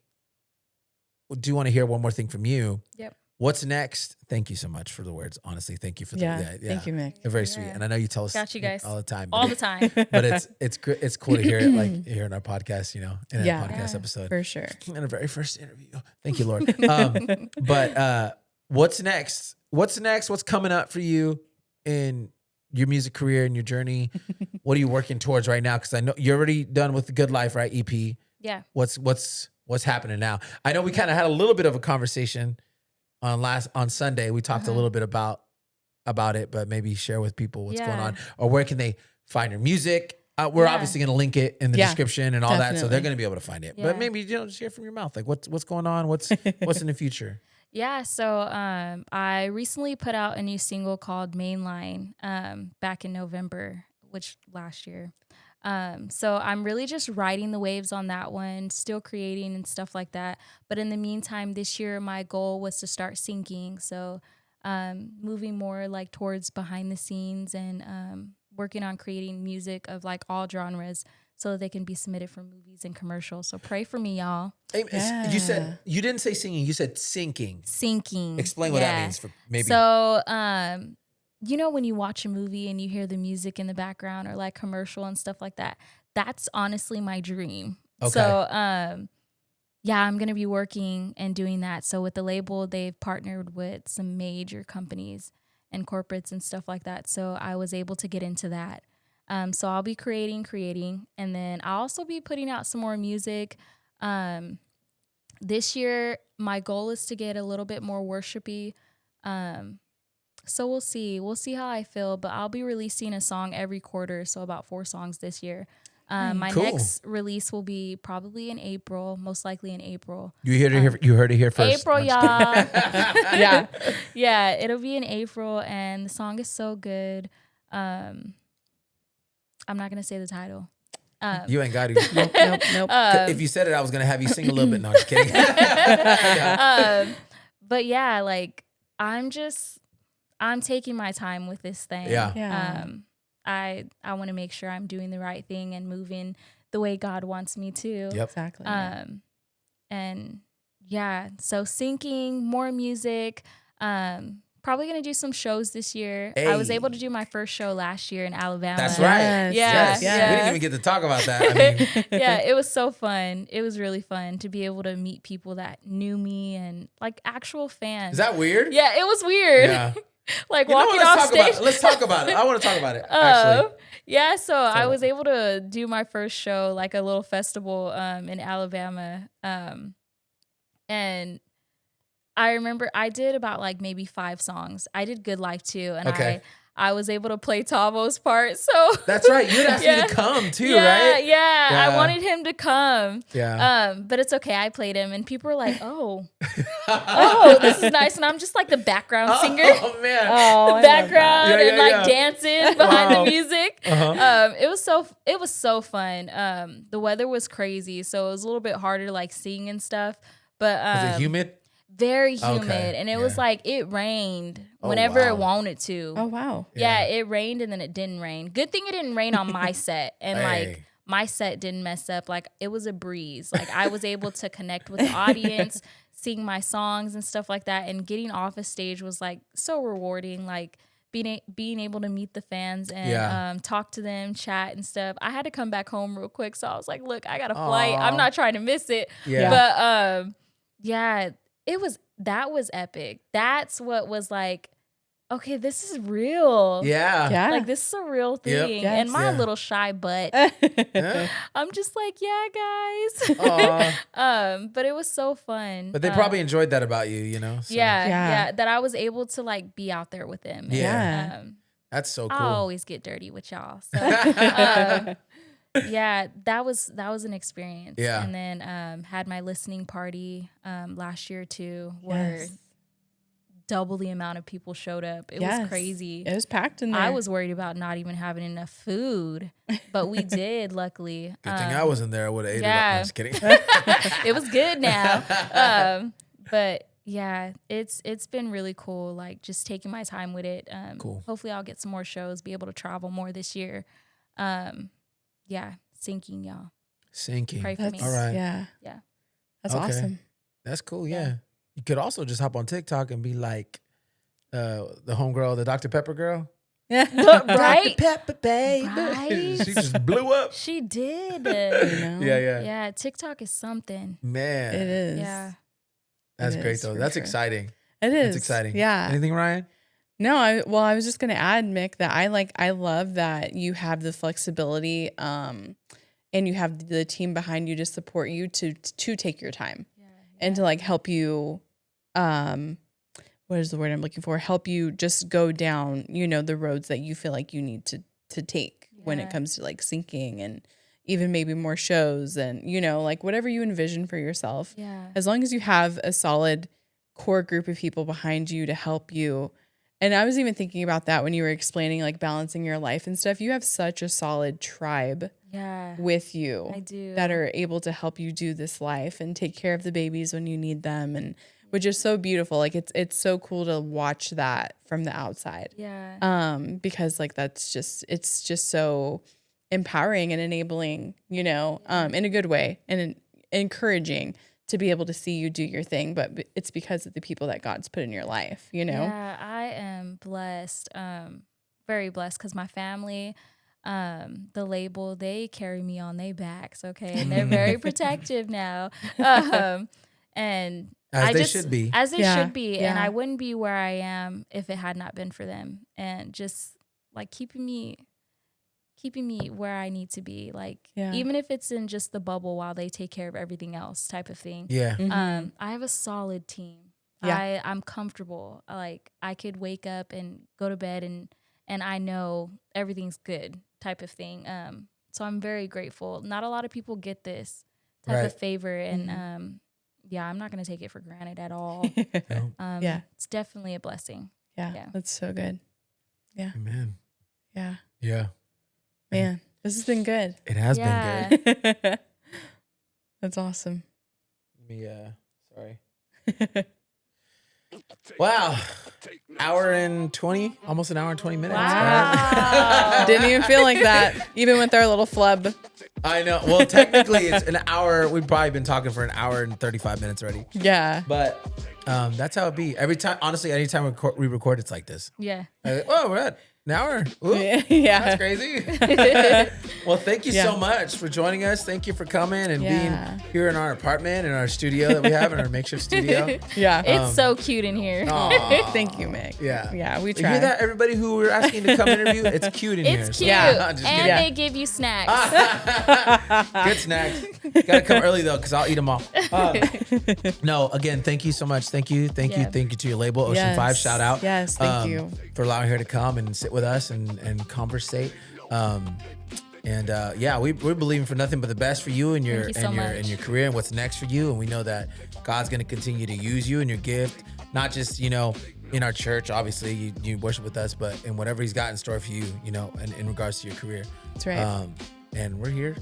do you want to hear one more thing from you? Yep. What's next? Thank you so much for the words. Honestly, thank you for that. Thank you, Mick. They're very sweet. And I know you tell us Got you guys. all the time. All the time. But it's cool to hear it like here in our podcast, in a podcast episode. For sure. In our very first interview. Thank you, Lord. But what's next? What's next? What's coming up for you in your music career and your journey? What are you working towards right now? Because I know you're already done with the Good Life, right? EP. Yeah. What's happening now? I know we kind of had a little bit of a conversation on Sunday. We talked a little bit about it, but maybe share with people what's going on, or where can they find your music? We're obviously going to link it in the description and all that, so they're going to be able to find it. But maybe just hear from your mouth, like what's going on, what's in the future. Yeah, so I recently put out a new single called Mainline back in November, which last year. So I'm really just riding the waves on that one, still creating and stuff like that. But in the meantime, this year, my goal was to start syncing. So moving more like towards behind the scenes and working on creating music of like all genres so that they can be submitted for movies and commercials. So pray for me, y'all. Hey, you didn't say singing, you said syncing. Syncing. Explain what that means for maybe. So, when you watch a movie and you hear the music in the background or like commercial and stuff like that, that's honestly my dream. Okay. So, I'm going to be working and doing that. So with the label, they've partnered with some major companies and corporates and stuff like that. So I was able to get into that. So I'll be creating, and then I'll also be putting out some more music. This year, my goal is to get a little bit more worshipy. So we'll see. We'll see how I feel, but I'll be releasing a song every quarter, so about 4 songs this year. My next release will be probably in April, most likely in April. You heard it here first. April, y'all. Yeah. Yeah, it'll be in April, and the song is so good. I'm not going to say the title. You ain't got to. Nope. If you said it, I was going to have you sing a little bit. No, I'm just kidding. But yeah, like, I'm taking my time with this thing. Yeah. I want to make sure I'm doing the right thing and moving the way God wants me to. Yep. Exactly. And so syncing, more music, probably going to do some shows this year. Hey. I was able to do my first show last year in Alabama. That's right. Yes. We didn't even get to talk about that. I mean, yeah, it was so fun. It was really fun to be able to meet people that knew me and like actual fans. is that weird? Yeah, it was weird. Yeah. Like walking off stage. Let's talk about it. I want to talk about it, actually. Yeah, so I was able to do my first show, like a little festival in Alabama. And I remember I did about like maybe 5 songs. I did Good Life too. And I was able to play Tavo's part. So That's right. You'd asked me to come too, right? Yeah. Yeah. I wanted him to come. Yeah. But it's okay. I played him, and people were like, oh, this is nice. And I'm just like the background singer. Oh man. Oh, The background Yeah, and like yeah. dancing behind Wow. the music. Uh-huh. It was so fun. The weather was crazy, so it was a little bit harder to like sing and stuff. But Was it humid? very humid, Okay, and it was yeah. like it rained Oh, whenever wow. it wanted to. Oh, wow. Yeah, it rained and then it didn't rain. Good thing it didn't rain on my set, and Hey. like my set didn't mess up. Like it was a breeze. Like I was able to connect with the audience, sing my songs and stuff like that, and getting off a stage was like so rewarding. Like being able to meet the fans and Yeah. talk to them, chat and stuff. I had to come back home real quick, so I was like, look, I got a flight. Aw. I'm not trying to miss it. Yeah. But yeah, that was epic. That's what was like, okay, this is real. Yeah. Yeah. Like this is a real Yep. thing. Yes. And my Yeah. little shy butt, Yeah. I'm just like, yeah, guys. Aw. But it was so fun. But they probably enjoyed that about you, you know? So yeah, Yeah. that I was able to like be out there with them. Yeah. And, That's so cool. I always get dirty with y'all. So yeah, that was an experience. Yeah. And then had my listening party last year too, where Yes. double the amount of people showed up. It Yes. was crazy. It was packed in there. I was worried about not even having enough food, but we did, luckily. Good thing I wasn't there. I would have ate yeah. it up. I'm just kidding. It was good now. But yeah, it's been really cool, like just taking my time with it. Cool. Hopefully I'll get some more shows, be able to travel more this year. Yeah, sinking, y'all. Sinking. Pray for That's, me. All right. Yeah. Yeah. That's Okay. awesome. That's cool. Yeah. Yeah. You could also just hop on TikTok and be like the homegirl, the Dr. Pepper girl. Yeah. Right? Pepper, baby. Right? She just blew up. She did. You know? Yeah. Yeah, TikTok is something. Man. It is. Yeah. That's It great is, though. for That's sure. exciting. It is. That's exciting. Yeah. Anything, Ryan? No, I was just gonna add, Mick, that I love that you have the flexibility, and you have the team behind you to support you to take your time and to like help you, what is the word I'm looking for? Help you just go down, the roads that you feel like you need to take when it Yeah. comes to like syncing and even maybe more shows and, like whatever you envision for yourself. Yeah. As long as you have a solid core group of people behind you to help you. And I was even thinking about that when you were explaining like balancing your life and stuff. You have such a solid tribe Yeah. with you I do. that are able to help you do this life and take care of the babies when you need them, and which is so beautiful. Like it's so cool to watch that from the outside. Yeah. Because like it's just so empowering and enabling, in a good way and encouraging to be able to see you do your thing, but it's because of the people that God's put in your life, Yeah, I am blessed, very blessed, because my family, the label, they carry me on their backs, okay, and they're very protective now, and As I they just, should be. as they Yeah, should be, yeah. and I wouldn't be where I am if it had not been for them, and just like keeping me where I need to be, like Yeah. even if it's in just the bubble while they take care of everything else, type of thing. Yeah. Mhm. I have a solid team. Yeah. I'm comfortable. Like I could wake up and go to bed and I know everything's good, type of thing. So I'm very grateful. Not a lot of people get this type Right. of favor, and Mhm. yeah, I'm not gonna take it for granted at all. No. Yeah. It's definitely a blessing. Yeah, Yeah. that's so good. Man. Yeah, Yeah. man, this has been good. It has Yeah. been good. That's awesome. Let me, sorry. Wow. Hour and 20, almost an hour and 20 minutes. Wow. Didn't even feel like that, even with our little flub. I know. Well, technically it's an hour. We've probably been talking for an hour and 35 minutes already. Yeah. But that's how it be. Every time, honestly, anytime we record, it's like this. Yeah. Oh, we're at an hour. Ooh, Yeah. that's crazy. Well, thank you Yeah. so much for joining us. Thank you for coming and Yeah. being here in our apartment, in our studio that we have, in our makeshift studio. Yeah. It's so cute in here. Aw. Thank you, Meg. Yeah. Yeah, we You try. hear that, everybody who we're asking to come interview? It's cute in here. It's so- cute. Yeah. Just And kidding. Yeah. they give you snacks. Good snacks. Gotta come early though, because I'll eat them all. No, again, thank you so much. Thank you to your label, Ocean 5. Shout out. Yes, thank you for allowing her to come and sit with us and conversate. We're believing for nothing but the best for you and your your career and what's next for you. And we know that God's going to continue to use you and your gift, not just in our church. Obviously, you worship with us, but in whatever He's got in store for you, in regards to your career. That's right. And we're here.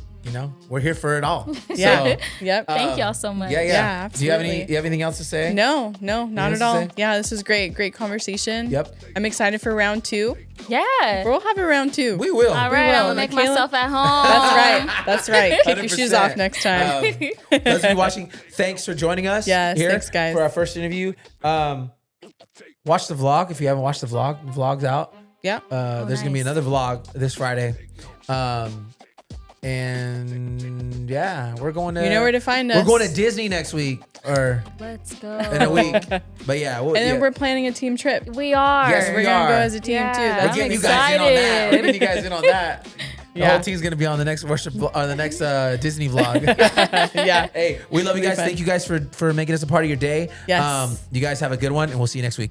We're here for it all. Yeah. So, yep. Thank y'all so much. Yeah, absolutely. Do you have anything else to say? No, not at all. Say? Yeah, this was great. Great conversation. Yep. I'm excited for round 2. Yeah. We'll have a round 2. We will. All right, I'm gonna make myself at home. That's right. Kick your 100%. shoes off next time. Those of you watching, thanks for joining us. Yes, here thanks, guys. for our first interview. Watch the vlog if you haven't watched the vlog. The vlog's out. Yeah. There's gonna be another vlog this Friday. And yeah, we're going to. You know where to find us. We're going to Disney next week, or Let's go. in a week. But yeah, and then we're planning a team trip. We are. Yes, We're gonna go as a team too. Yeah. We're That's getting you excited. guys in on that. We're getting you guys in on that. The whole Yeah. team's gonna be on the next worship or the next Disney vlog. Yeah. Hey, we love you guys. fun. Thank you guys for making us a part of your day. Yes. You guys have a good one, and we'll see you next week.